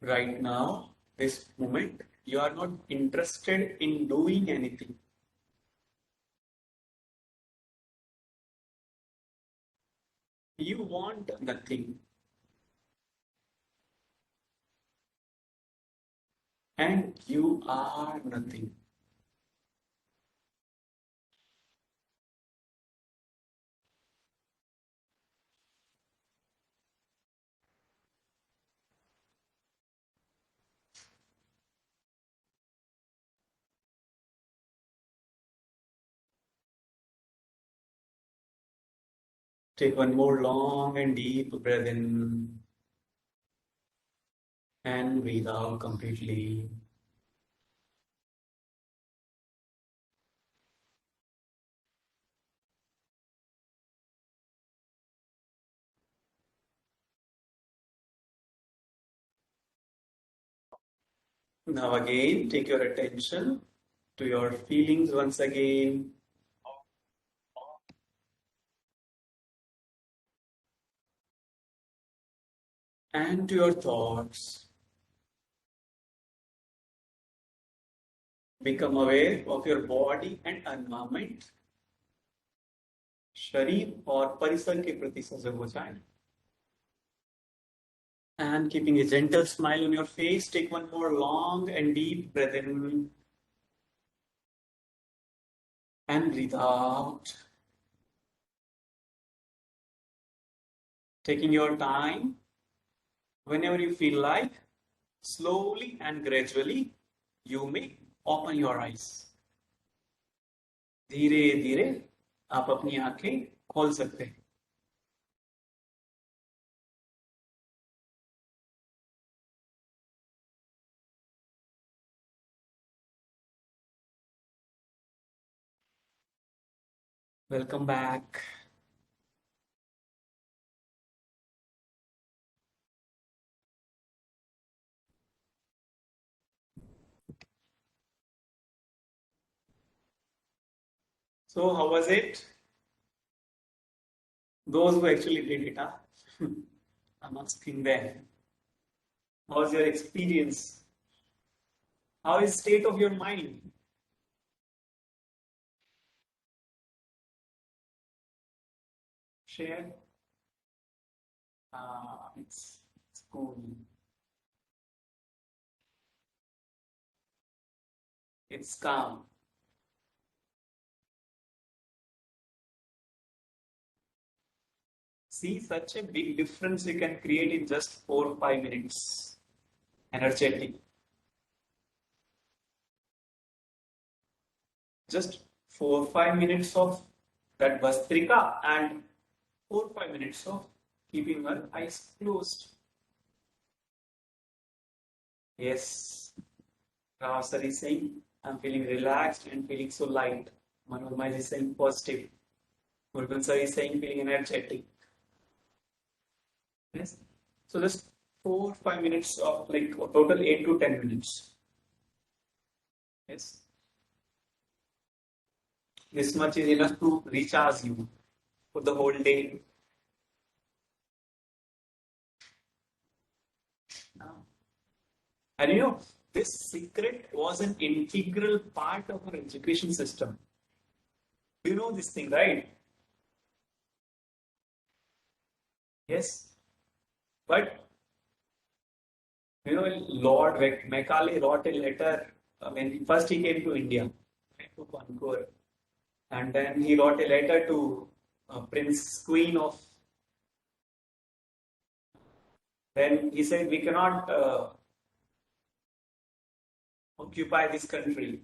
[SPEAKER 1] Right now, this moment, you are not interested in doing anything. You want nothing. And you are nothing. Take one more long and deep breath in and breathe out completely. Now again, take your attention to your feelings once again. And to your thoughts. Become aware of your body and environment. शरीर और परिसर के प्रति सजग हो जाएं. And keeping a gentle smile on your face, take one more long and deep breath in and breathe out. Taking your time, whenever you feel like, slowly and gradually, you may open your eyes. धीरे धीरे आप अपनी आंखें खोल सकते हैं. Welcome back. So how was it? Those who actually did it, huh? I'm asking them. How was your experience? How is state of your mind? Share. It's cool. It's calm. See, such a big difference you can create in just 4 or 5 minutes. Energetic. Just 4 or 5 minutes of that Vastrika and 4 or 5 minutes of keeping our eyes closed. Yes. Rao sir is saying, I'm feeling relaxed and feeling so light. Manoj is saying positive. Murgan sir is saying feeling energetic. Yes. So just 4-5 minutes of like total 8 to 10 minutes. Yes. This much is enough to recharge you for the whole day. And you know, this secret was an integral part of our education system. You know this thing, right? Yes. But you know, Lord Macaulay wrote a letter when first he came to India, right, to Vancouver, and then he wrote a letter to Prince Queen of. Then he said, "We cannot occupy this country."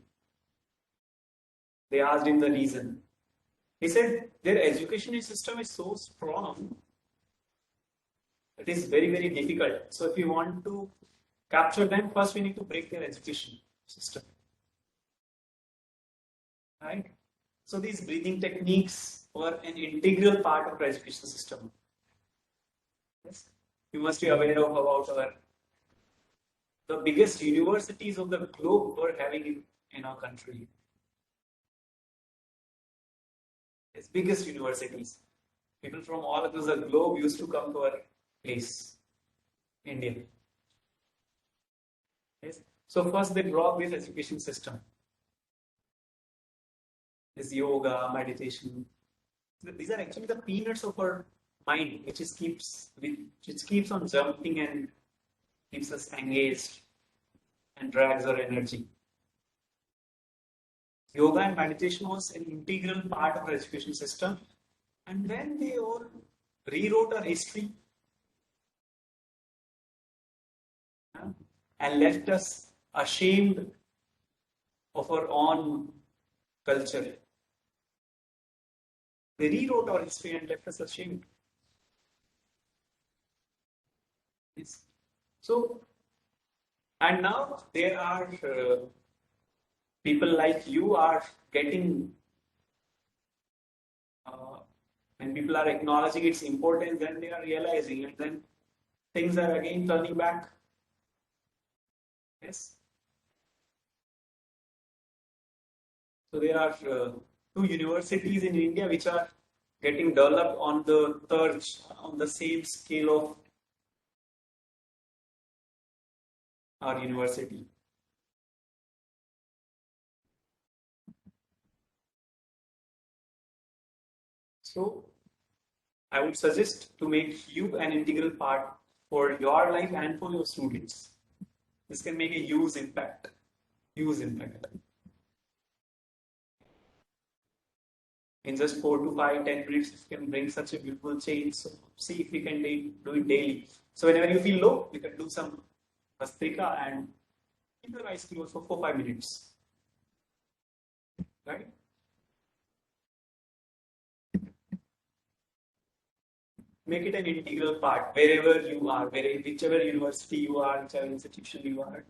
[SPEAKER 1] They asked him the reason. He said, "Their education system is so strong, it is very, very difficult. So if you want to capture them, first we need to break their education system." Right? So these breathing techniques were an integral part of our education system. Yes. You must be aware of about the biggest universities of the globe were having in our country. Yes, biggest universities. People from all across the globe used to come to our place, India. Yes. So first they brought this education system. This yoga, meditation. These are actually the peanuts of our mind, which keeps on jumping and keeps us engaged and drags our energy. Yoga and meditation was an integral part of our education system. And when they all rewrote our history and left us ashamed of our own culture, they rewrote our history and left us ashamed. Yes. So, and now there are people like you are getting, and people are acknowledging its importance, then they are realizing it, then things are again turning back. Yes. So there are 2 universities in India which are getting developed on the same scale of our university. So I would suggest to make you an integral part for your life and for your students. This can make a huge impact. Huge impact. In just 4 to 5, 10 minutes, you can bring such a beautiful change. So see if we can do it daily. So whenever you feel low, you can do some Vastrika and keep your eyes closed for 4-5 minutes. Right? Make it an integral part wherever you are, whichever university you are, whichever institution you are,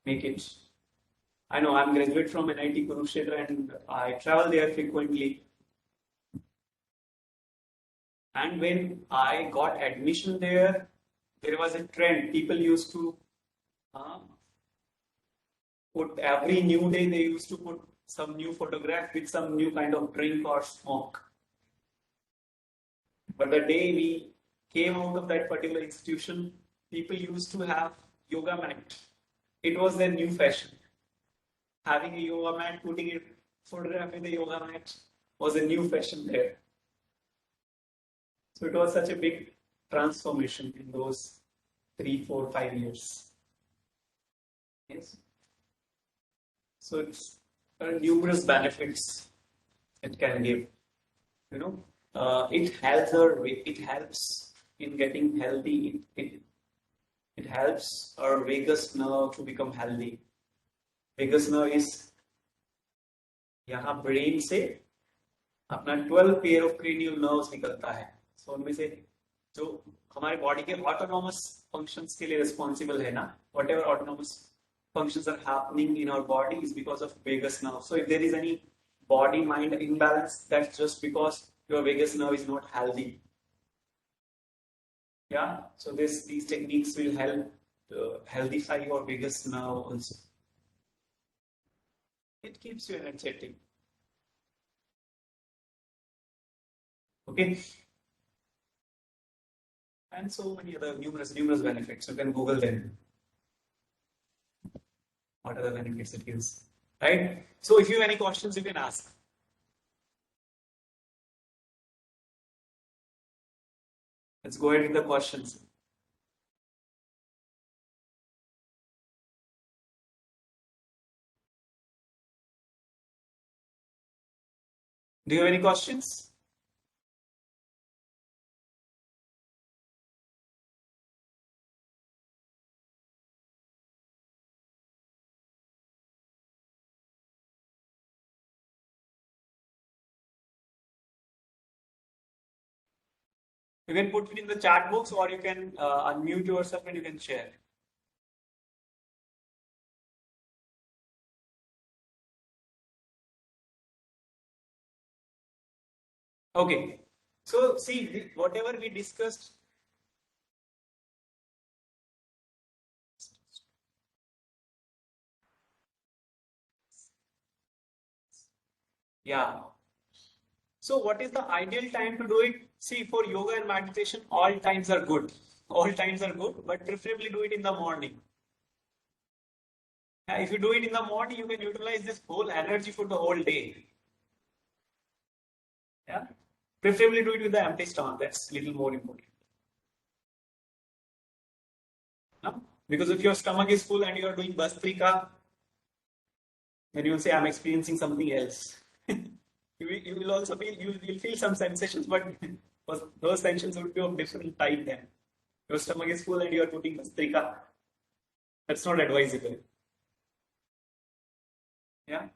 [SPEAKER 1] make it. I know I'm graduate from NIT Kurukshetra and I travel there frequently. And when I got admission there was a trend. People used to put every new day, they used to put some new photograph with some new kind of drink or smoke. But the day we came out of that particular institution, people used to have yoga mat. It was their new fashion. Having a yoga mat, putting a photograph with a yoga mat was a new fashion there. So it was such a big transformation in those 3, 4, 5 years. Yes. So it's numerous benefits it can give. You know, it helps in getting healthy. It helps our vagus nerve to become healthy. Vagus nerve is यहाँ brain से अपना 12 pair of cranial nerves निकलता है. So उनमें से जो हमारे body के ऑटोनॉमस फंक्शंस के लिए रिस्पॉन्सिबल है ना, what ever autonomous functions are happening in our body is because of vagus nerve. So if there is any body mind imbalance, that's just because your vagus nerve is not healthy. Yeah, so these techniques will help healthify your vagus nerve also. It keeps you energetic. Okay, and so many other numerous benefits. You can Google them. What are the benefits it gives, right? So if you have any questions, you can ask. Let's go ahead with the questions. Do you have any questions? You can put it in the chat box, or you can unmute yourself and you can share. Okay. So see, whatever we discussed. Yeah. So what is the ideal time to do it? See, for yoga and meditation, all times are good. All times are good, but preferably do it in the morning. If you do it in the morning, you can utilize this whole energy for the whole day. Yeah. Preferably do it with the empty stomach. That's little more important. No? Because if your stomach is full and you are doing Bhastrika, then you will say, I'm experiencing something else. You will also feel, you will feel some sensations, but those sensations would be of different type then. Your stomach is full and you are putting Bhastrika. That's not advisable. Yeah.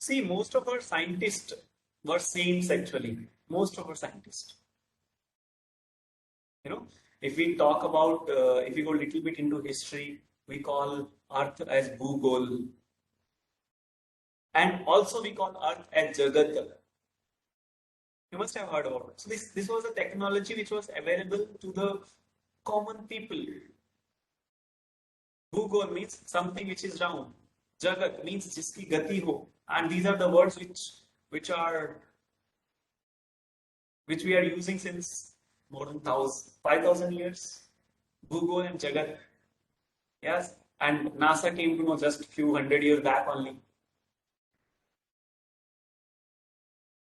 [SPEAKER 1] See, most of our scientists were saints actually. Most of our scientists. You know, if we talk about, if we go a little bit into history, we call Earth as Bhugol. And also we call Earth as Jagat. You must have heard about it. So this was a technology which was available to the common people. Bhugol means something which is round. Jagat means jiski gati ho. And these are the words which we are using since more than 5,000 years. Bhugol and Jagat. Yes. And NASA came to know just a few hundred years back only.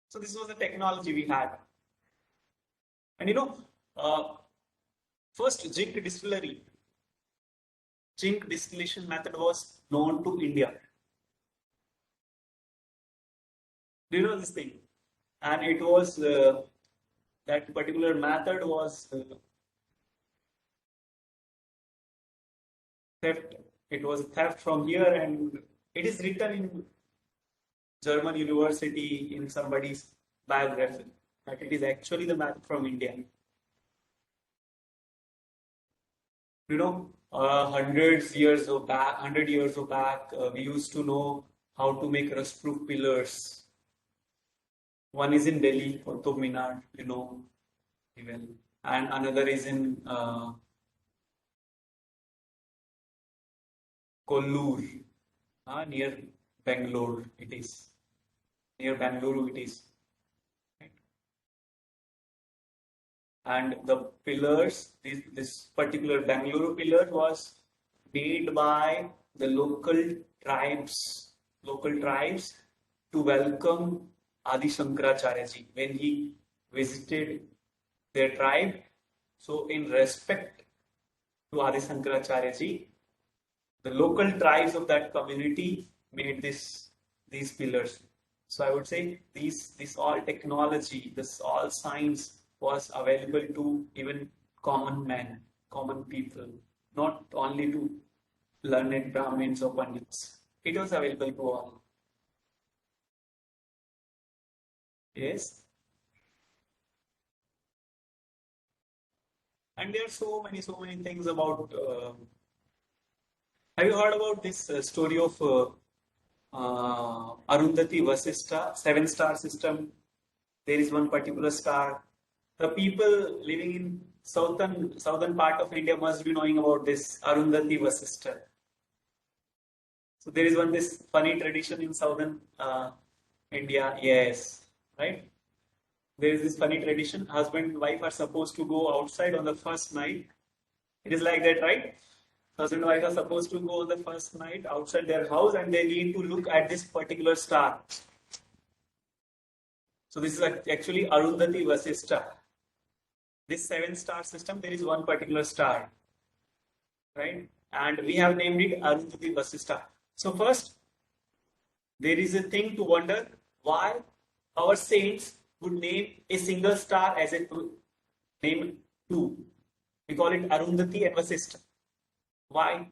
[SPEAKER 1] So this was the technology we had. And you know, first zinc distillation method was known to India. Do you know this thing? And it was, that particular method was theft. It was theft from here, and it is written in German university in somebody's biography that it is actually the method from India. You know, 100 years back, we used to know how to make rust-proof pillars. One is in Delhi, Qutub Minar, you know, even, and another is in Kollur, near Bangalore. It is near Bangalore. It is. Right? And the pillars, this particular Bangalore pillar was made by the local tribes to welcome Adi Shankaracharya ji when he visited their tribe. So in respect to Adi Shankaracharya ji, the local tribes of that community made these pillars. So I would say this all technology, this all science was available to even common men, common people, not only to learned Brahmins or Pandits. It was available to all. Yes. And there are so many things about. Have you heard about this story of Arundhati Vasistha, 7-star system? There is one particular star. The people living in southern part of India must be knowing about this Arundhati Vasistha. So there is one this funny tradition in southern India. Yes, right. There is this funny tradition. Husband and wife are supposed to go outside on the first night. It is like that, right? Husband and wife are supposed to go on the first night outside their house and they need to look at this particular star. So this is actually Arundhati Vasistha. This 7-star system, there is one particular star, right? And we have named it Arundhati Vasistha. So first, there is a thing to wonder why our saints would name a single star as a name two. We call it Arundhati and Vasistha. Why?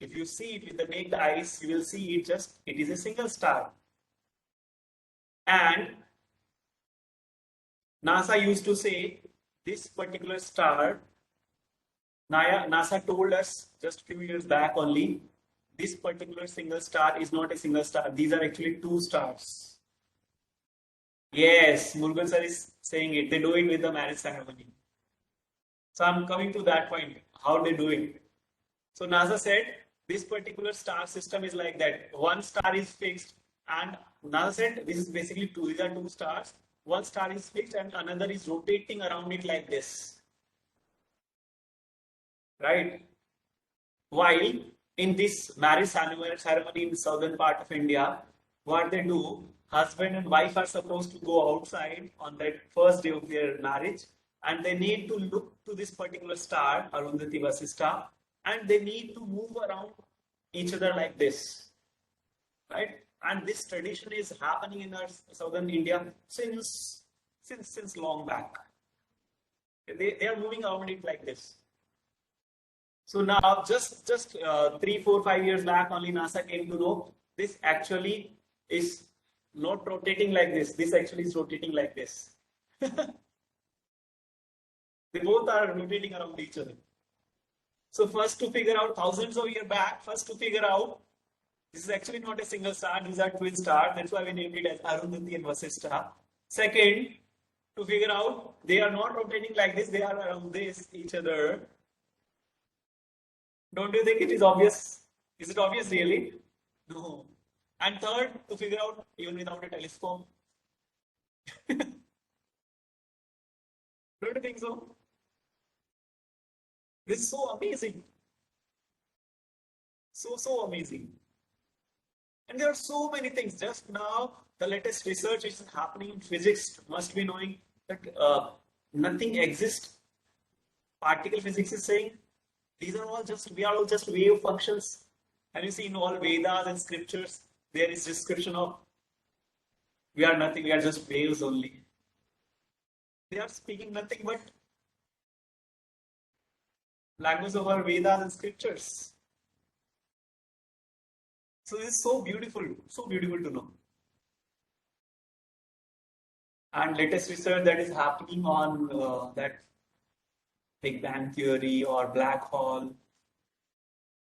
[SPEAKER 1] If you see it with the naked eyes, you will see it is a single star. And NASA used to say this particular star, NASA told us just a few years back only, this particular single star is not a single star. These are actually 2 stars. Yes, Murugan sir is saying it. They do it with the marriage ceremony. So I'm coming to that point, how they do it. So NASA said this particular star system is like that. One star is fixed and NASA said this is basically these are 2 stars. One star is fixed and another is rotating around it like this. Right? While in this marriage ceremony in the southern part of India, what they do, husband and wife are supposed to go outside on that first day of their marriage and they need to look to this particular star, Arundhati Vasistha, and they need to move around each other like this. Right? And this tradition is happening in our southern India since long back. They are moving around it like this. So now, just 3, 4, 5 years back, only NASA came to know this actually is not rotating like this. This actually is rotating like this. They both are rotating around each other. So first to figure out thousands of years back, first to figure out this is actually not a single star, these are twin stars. That's why we named it as Arundhati and Vasistha. Second, to figure out they are not rotating like this, they are around this each other. Don't you think it is obvious? Is it obvious really? No. And third, to figure out even without a telescope. Don't you think so? This is so amazing. So amazing. And there are so many things. Just now, the latest research which is happening in physics must be knowing that nothing exists. Particle physics is saying we are all just wave functions. And you see in all Vedas and scriptures, there is description of we are nothing, we are just waves only. They are speaking nothing but language of our Vedas and scriptures. So this is so beautiful to know. And latest research that is happening on that Big Bang Theory or black hole.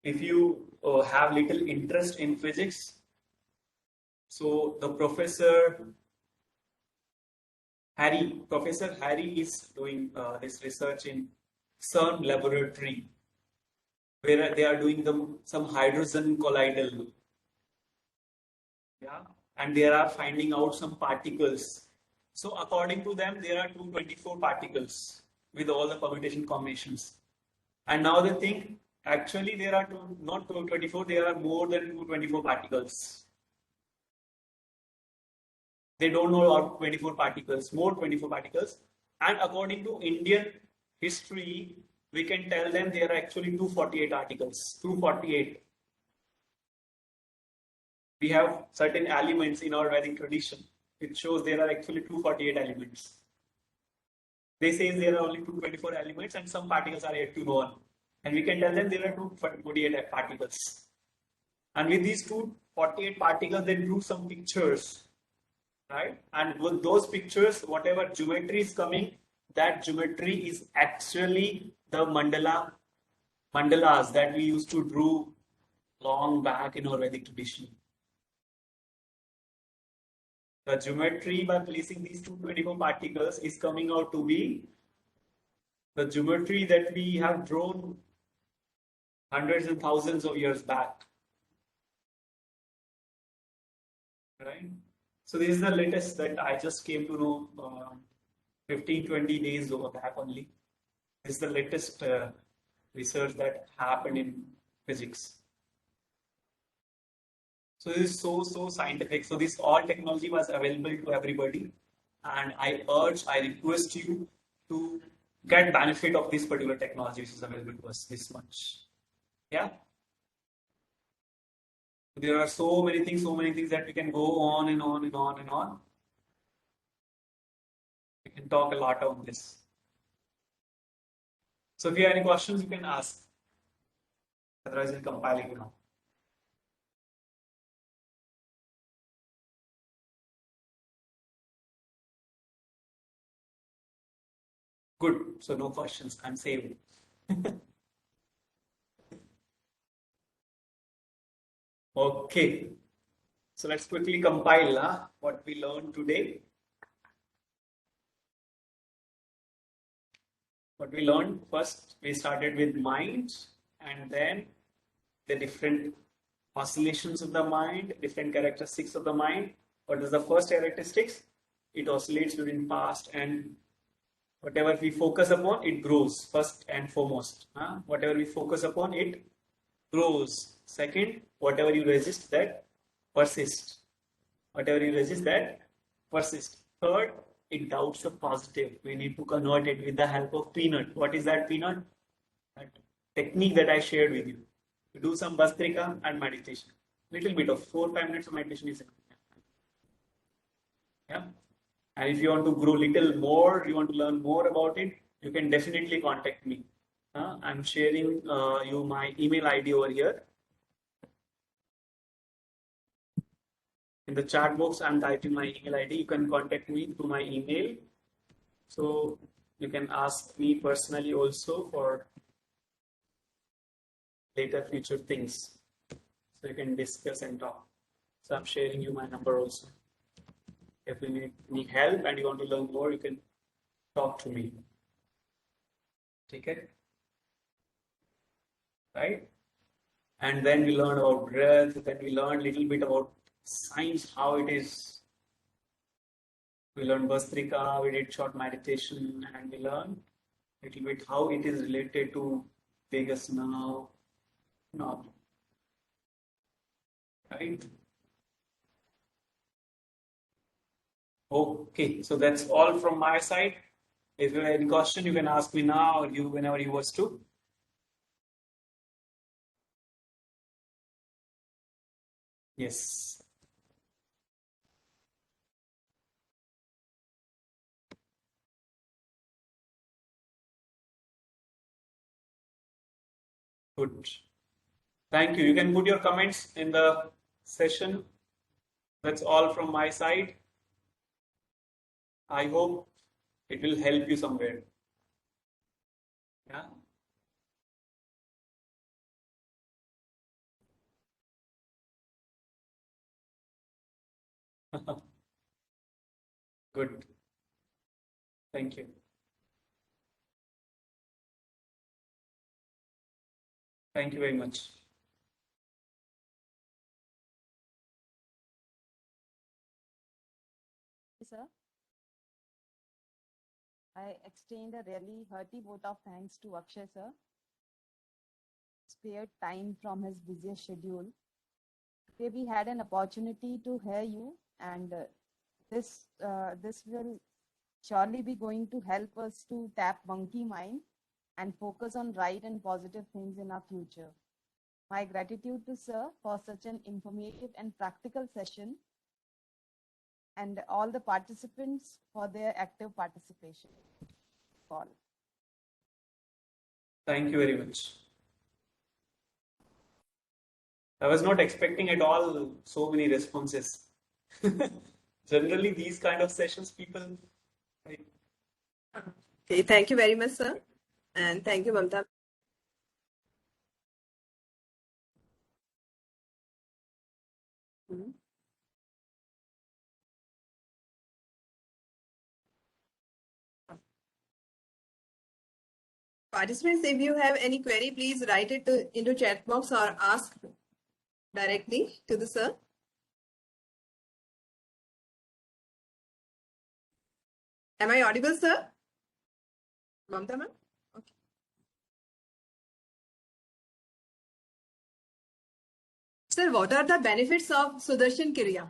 [SPEAKER 1] If you have little interest in physics, so the Professor Harry is doing this research in CERN laboratory, where they are doing some hydrogen collider. Yeah, and they are finding out some particles. So according to them, there are 224 particles with all the permutation combinations. And now they think actually there are not 224, there are more than 224 particles. They don't know about 24 particles, more 24 particles. And according to Indian history, we can tell them there are actually 248 articles, 248. We have certain elements in our Vedic tradition. It shows there are actually 248 elements. They say there are only 224 elements and some particles are yet to go on. And we can tell them there are 248 particles. And with these 248 particles, they drew some pictures. right? And with those pictures, whatever geometry is coming, that geometry is actually the mandalas that we used to draw long back in our Vedic tradition. The geometry by placing these 224 particles is coming out to be the geometry that we have drawn hundreds and thousands of years back. Right? So this is the latest that I just came to know 15-20 days over back only. This is the latest research that happened in physics. So this is so scientific. So this all technology was available to everybody, and I request you to get benefit of this particular technology which is available to us this much. Yeah. There are so many things that we can go on and on and on and on. We can talk a lot on this. So if you have any questions, you can ask. Otherwise, we'll compile it now. Good. So no questions. I'm saved. Okay. So let's quickly compile what we learned today. What we learned first, we started with mind, and then the different oscillations of the mind, different characteristics of the mind. What is the first characteristics? It oscillates between past and whatever we focus upon, it grows first and foremost. Whatever we focus upon, it grows. Second, whatever you resist, that persists. Whatever you resist, that persists. Third, it doubts the positive. We need to convert it with the help of peanut. What is that peanut? That technique that I shared with you. You do some Bhastrika and meditation. Little bit of 4-5 minutes of meditation is enough. Yeah. And if you want to grow little more, you want to learn more about it, you can definitely contact me. I'm sharing you my email ID over here. In the chat box, I'm typing my email ID. You can contact me through my email. So you can ask me personally also for later future things. So you can discuss and talk. So I'm sharing you my number also. If you need help and you want to learn more, you can talk to me. Take it. Right? And then we learn about breath, then we learn a little bit about science, how it is. We learned Bhastrika, we did short meditation, and we learned a little bit how it is related to vagus nerve. Right? Okay, so that's all from my side. If you have any question, you can ask me now or whenever you wish to. Yes. Good. Thank you. You can put your comments in the session. That's all from my side. I hope it will help you somewhere. Yeah. Good. Thank you. Thank you very much.
[SPEAKER 5] Sir, I extend a really hearty vote of thanks to Akshay sir. Spared time from his busy schedule. Today we had an opportunity to hear you, and this will surely be going to help us to tap monkey mind and focus on right and positive things in our future. My gratitude to sir for such an informative and practical session, and all the participants for their active participation. All.
[SPEAKER 1] Thank you very much. I was not expecting at all so many responses. generally these kind of sessions people like,
[SPEAKER 4] Okay, thank you very much, sir. And thank you, Mamta. Participants, if you have any query, please write it into chat box or ask directly to the sir. Am I audible, sir? Mamta ma'am? Okay. Sir, what are the benefits of Sudarshan Kriya?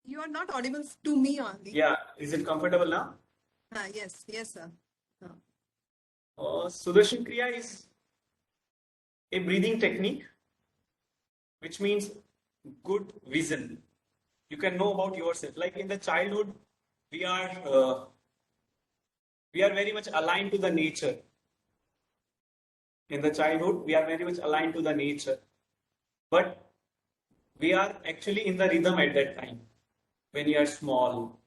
[SPEAKER 4] You are not audible to me only.
[SPEAKER 1] yeah, is it comfortable now?
[SPEAKER 4] Yes, sir.
[SPEAKER 1] Sudarshan Kriya is a breathing technique, which means good vision. You can know about yourself. Like in the childhood, we are very much aligned to the nature. In the childhood, we are very much aligned to the nature, but we are actually in the rhythm at that time when we are small,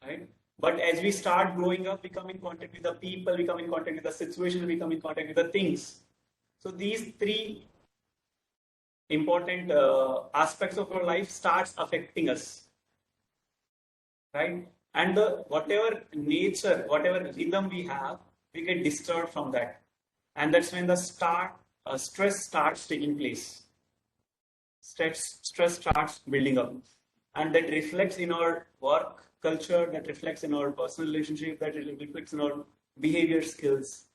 [SPEAKER 1] right? But as we start growing up, we come in contact with the people, we come in contact with the situation, we come in contact with the things. So these three important aspects of our life starts affecting us, right? And the whatever nature, whatever rhythm we have, we get disturbed from that, and that's when the stress starts taking place. Stress starts building up, and that reflects in our work culture, that reflects in our personal relationship, that reflects in our behavior skills,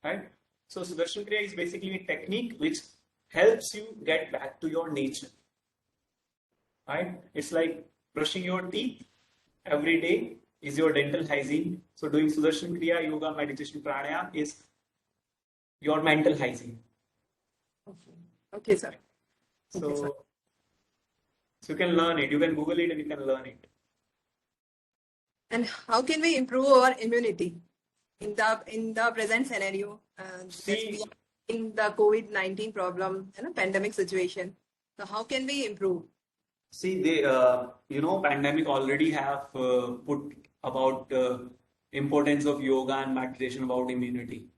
[SPEAKER 1] right? So Sudarshan Kriya is basically a technique which helps you get back to your nature, right? It's like brushing your teeth every day is your dental hygiene. So doing Sudarshan Kriya, yoga, meditation, pranayama is your mental hygiene.
[SPEAKER 4] Okay, sir.
[SPEAKER 1] So you can learn it. You can Google it and you can learn it.
[SPEAKER 4] And how can we improve our immunity in the present scenario?
[SPEAKER 1] See,
[SPEAKER 4] In the COVID-19 problem, pandemic situation. So how can we improve?
[SPEAKER 1] See, they, pandemic already have put about importance of yoga and meditation about immunity.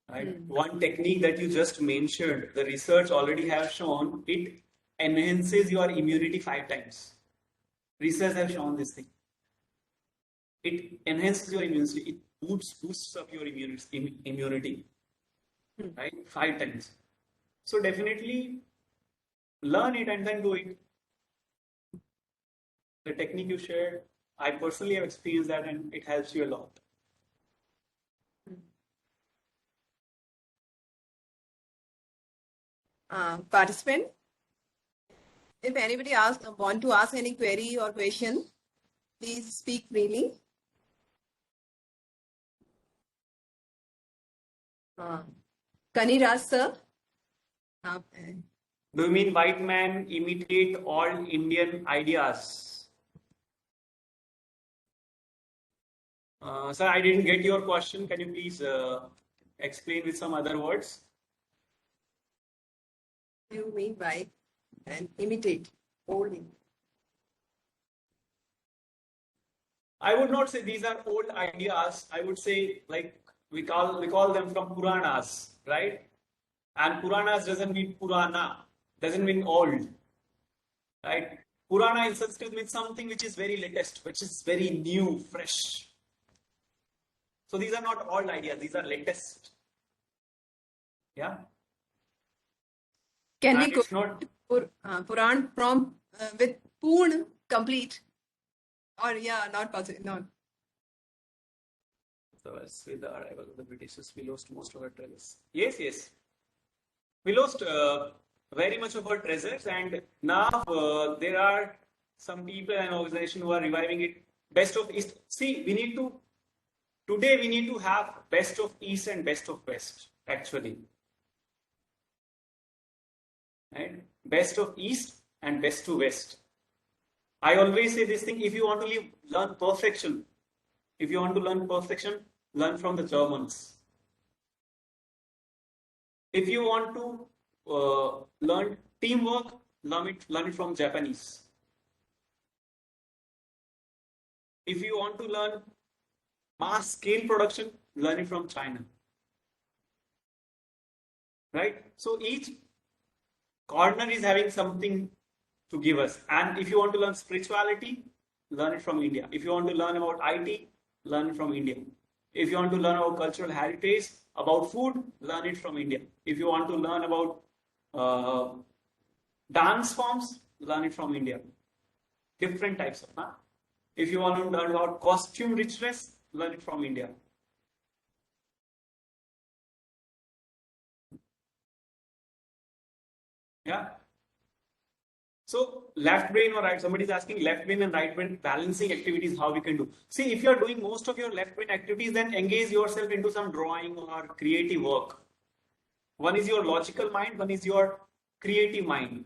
[SPEAKER 1] Right? One technique that you just mentioned, the research already have shown it enhances your immunity 5 times. Research have shown this thing. It enhances your immunity. It boosts up your immunity, right? 5 times. So definitely learn it and then do it. The technique you shared, I personally have experienced that, and it helps you a lot.
[SPEAKER 4] Participant, if anybody want to ask any query or question, please speak freely. Kaniraj sir.
[SPEAKER 1] Do you mean white man imitate all Indian ideas? Sir, I didn't get your question. Can you please explain with some other words?
[SPEAKER 4] You mean by and imitate old?
[SPEAKER 1] I would not say these are old ideas. I would say like we call them from Puranas, right? And Puranas doesn't mean Purana, doesn't mean old, right? Purana in Sanskrit means something which is very latest, which is very new, fresh. So these are not old ideas; these are latest. Yeah.
[SPEAKER 4] Can
[SPEAKER 1] And
[SPEAKER 4] we go
[SPEAKER 1] it's not
[SPEAKER 4] Puran from with Purn complete? Or not possible. Not.
[SPEAKER 1] So as with the arrival of the Britishers, we lost most of our treasures. Yes, yes. We lost very much of our treasures, and now there are some people and organizations who are reviving it. Best of East. See, today we need to have best of East and best of West, actually. Right? Best of East and best to West. I always say this thing, if you want to learn perfection, learn from the Germans. If you want to learn teamwork, learn it from Japanese. If you want to learn mass scale production, learn it from China. Right? So each corner is having something to give us. And if you want to learn spirituality, learn it from India. If you want to learn about IT, learn it from India. If you want to learn about cultural heritage, about food, learn it from India. If you want to learn about dance forms, learn it from India. Different types of. If you want to learn about costume richness, learn it from India. Yeah. So left brain or right, somebody is asking left brain and right brain balancing activities, how we can do. See, if you are doing most of your left brain activities, then engage yourself into some drawing or creative work. One is your logical mind, one is your creative mind.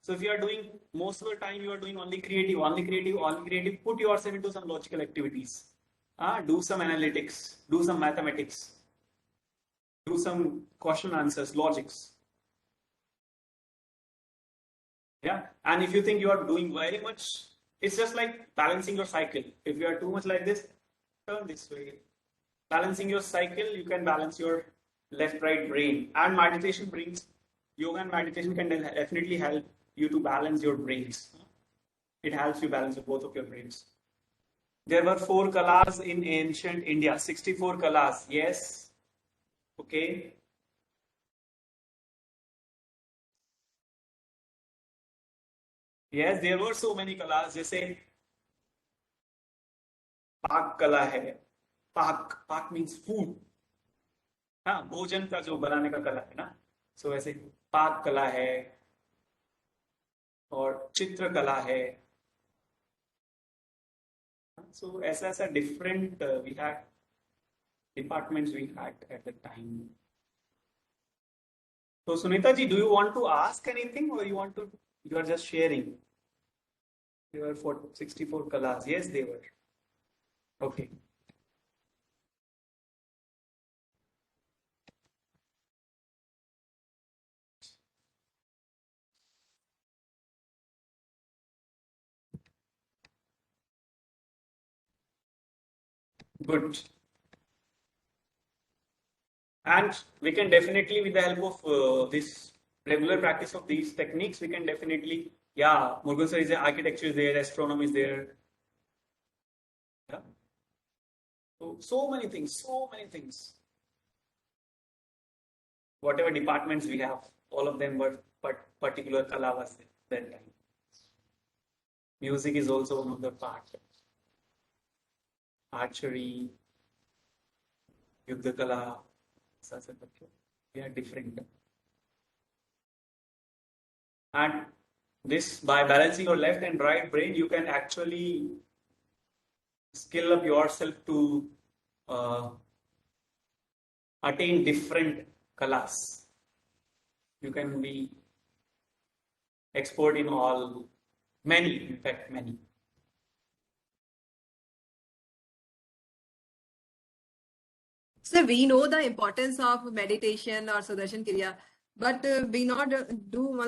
[SPEAKER 1] So if you are doing most of the time, you are doing only creative, put yourself into some logical activities. Do some analytics, do some mathematics, do some question answers, logics. Yeah, and if you think you are doing very much, it's just like balancing your cycle. If you are too much like this, turn this way. Balancing your cycle, you can balance your left-right brain. And meditation brings, yoga and meditation can definitely help you to balance your brains. It helps you balance both of your brains. There were 4 kalas in ancient India, 64 kalas. Yes. Okay. Yes, there were so many kalas. जैसे पाक कला है. पाक means food. हाँ, भोजन का जो बनाने का कला है ना. So वैसे पाक कला है और चित्र कला है. So ऐसा different we had departments we had at the time. So Sunita ji, do you want to ask anything or you are just sharing? There were 64 kalas. Yes, they were. Okay. Good. And we can definitely, with the help of this regular practice of these techniques, we can definitely, yeah, Murugan sir is there, architecture is there, astronomy is there. Yeah. So many things, Whatever departments we have, all of them were particular kala was that time. Music is also one of the part. Archery, Yuddha kala, they are different. And this, by balancing your left and right brain, you can actually skill up yourself to attain different kalas. You can be expert in all, many, in fact, many.
[SPEAKER 4] So we know the importance of meditation or Sudarshan Kriya, but we not do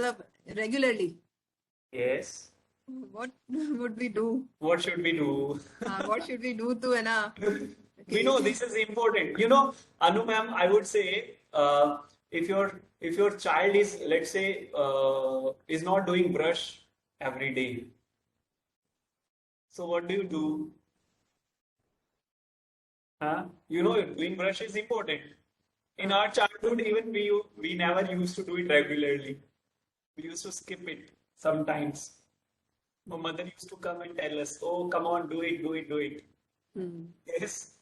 [SPEAKER 4] regularly.
[SPEAKER 1] Yes.
[SPEAKER 4] What would we do?
[SPEAKER 1] What should we do?
[SPEAKER 4] What should we do to
[SPEAKER 1] We know this is important. Anu ma'am, I would say if your child is, let's say, is not doing brush every day. So what do you do? Doing brush is important. In our childhood, even we never used to do it regularly. We used to skip it sometimes. My mother used to come and tell us, "Oh, come on, do it." Yes.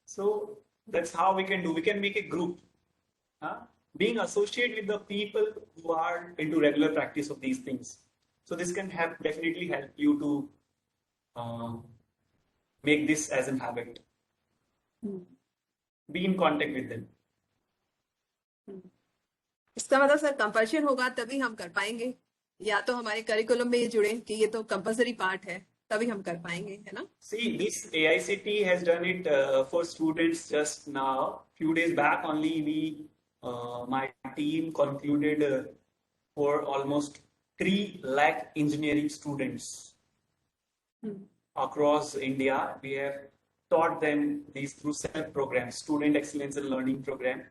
[SPEAKER 1] So that's how we can do. We can make a group. Being associated with the people who are into regular practice of these things. So this can definitely help you to make this as a habit. Be in contact with them.
[SPEAKER 4] इसका मतलब sir compulsion होगा तभी हम कर पाएंगे, या तो हमारे करिकुलम में ये जुड़े कि ये तो कंपल्सरी पार्ट है, तभी हम कर पाएंगे, है ना?
[SPEAKER 1] See, this AICT has done it for students just now. Few days back only, my team concluded for almost 3 lakh engineering students across India. We have taught them these through SELF programs, Student Excellence and Learning Program.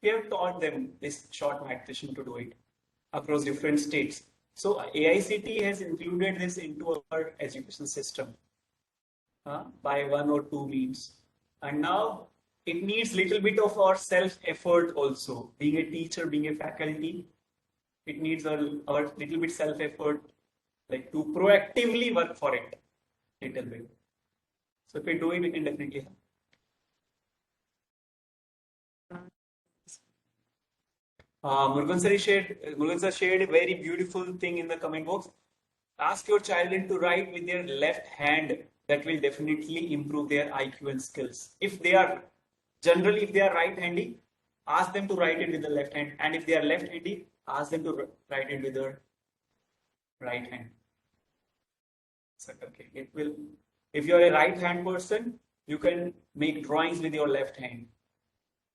[SPEAKER 1] We have taught them this short meditation to do it across different states. So AICT has included this into our education system by 1 or 2 means. And now it needs little bit of our self effort also. Being a teacher, being a faculty, it needs our little bit self effort, like to proactively work for it little bit. So if we do it, we can definitely help. Murugan sir shared a very beautiful thing in the comment box. Ask your child to write with their left hand. That will definitely improve their IQ and skills. If they are right-handy, ask them to write it with the left hand. And if they are left-handy, ask them to write it with their right hand. So, okay, it will. If you are a right-hand person, you can make drawings with your left hand.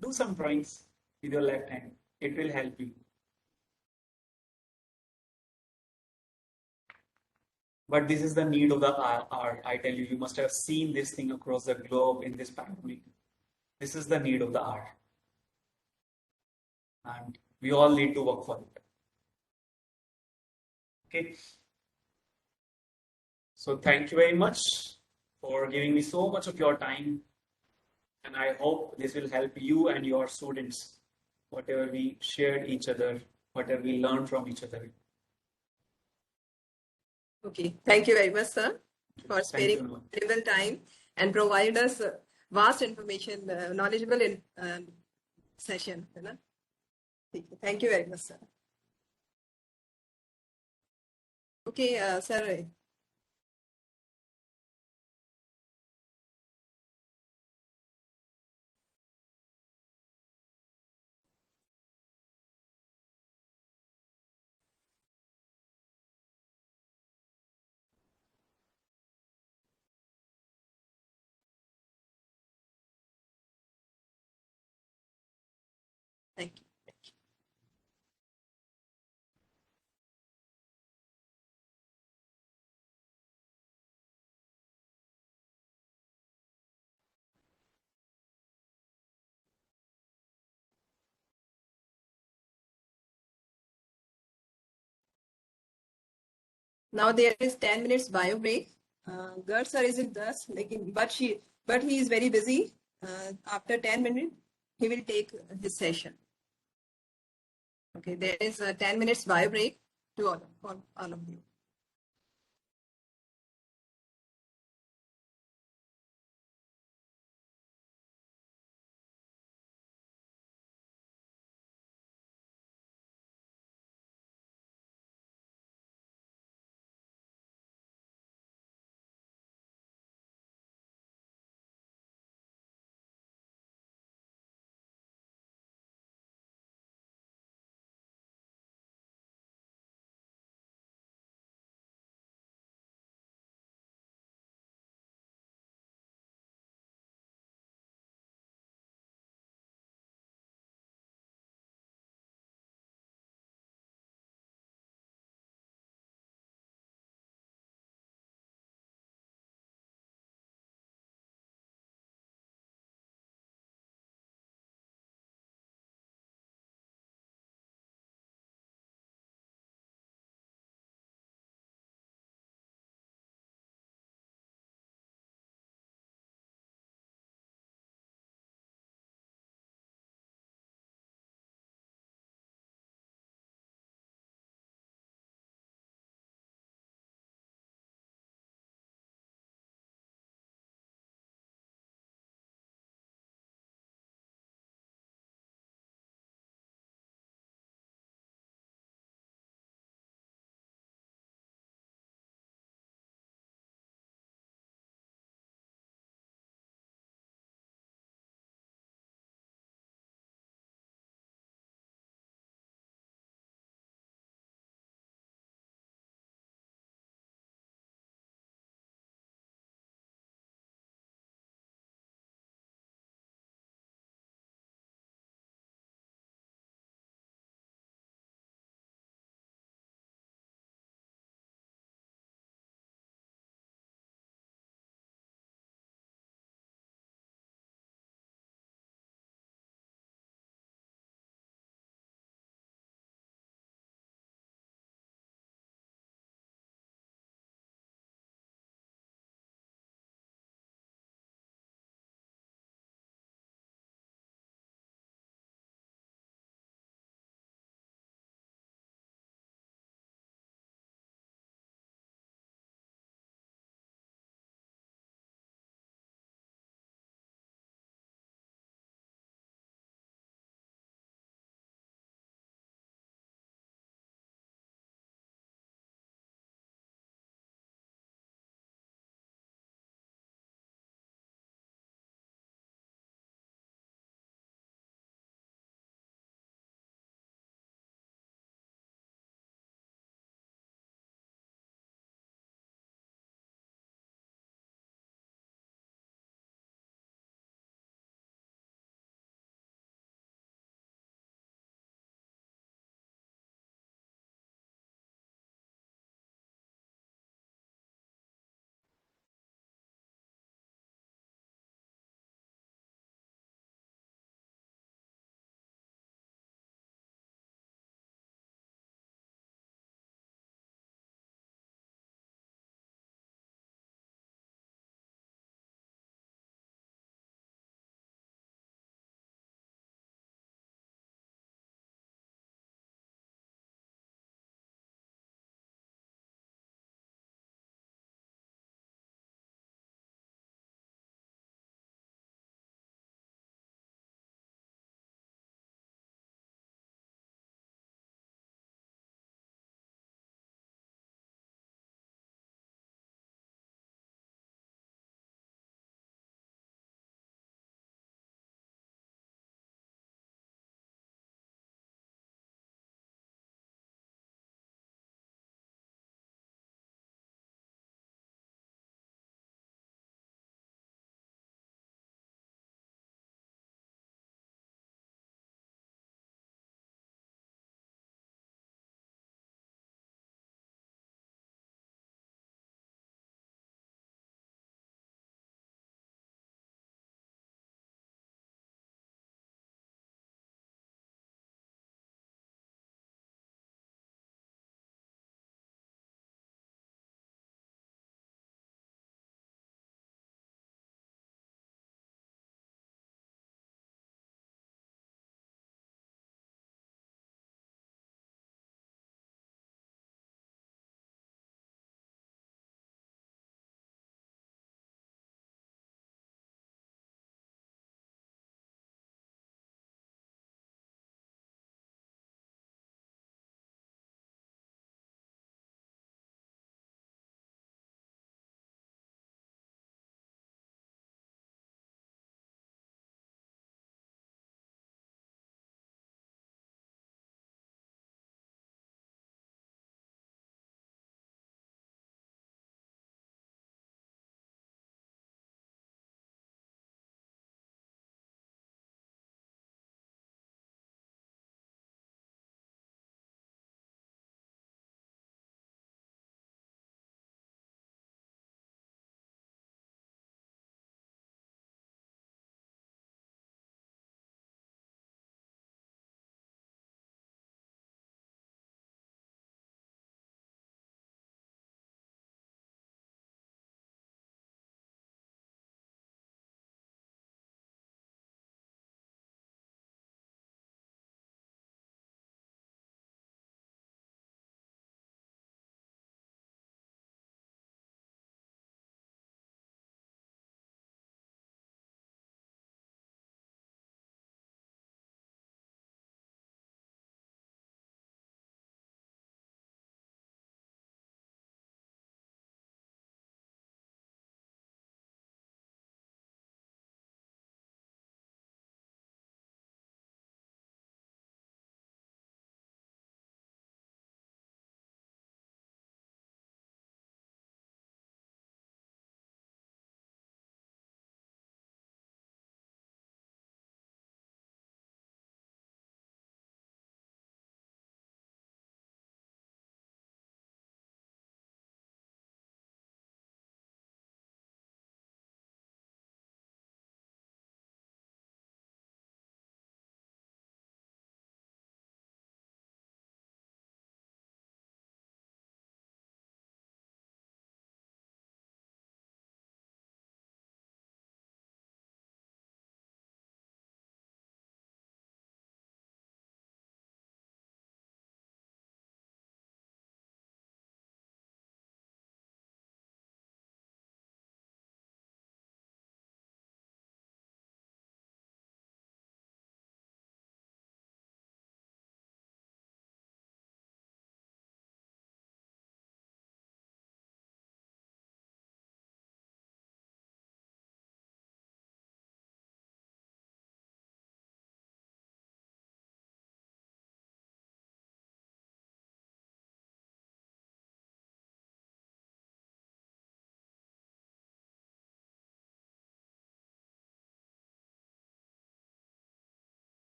[SPEAKER 1] Do some drawings with your left hand. It will help you. But this is the need of the art. I tell you, you must have seen this thing across the globe in this pandemic. This is the need of the art. And we all need to work for it. Okay. So thank you very much for giving me so much of your time. And I hope this will help you and your students, whatever we shared each other, whatever we learned from each other.
[SPEAKER 4] Okay, thank you very much, sir, for sparing valuable time and provide us vast information, knowledgeable session. Thank you very much, sir. Okay, sir. Thank you. Now there is 10 minutes bio break. Garg sir is with us, but he is very busy. After 10 minutes, he will take his session. Okay, there is a 10 minutes bio break to all of you.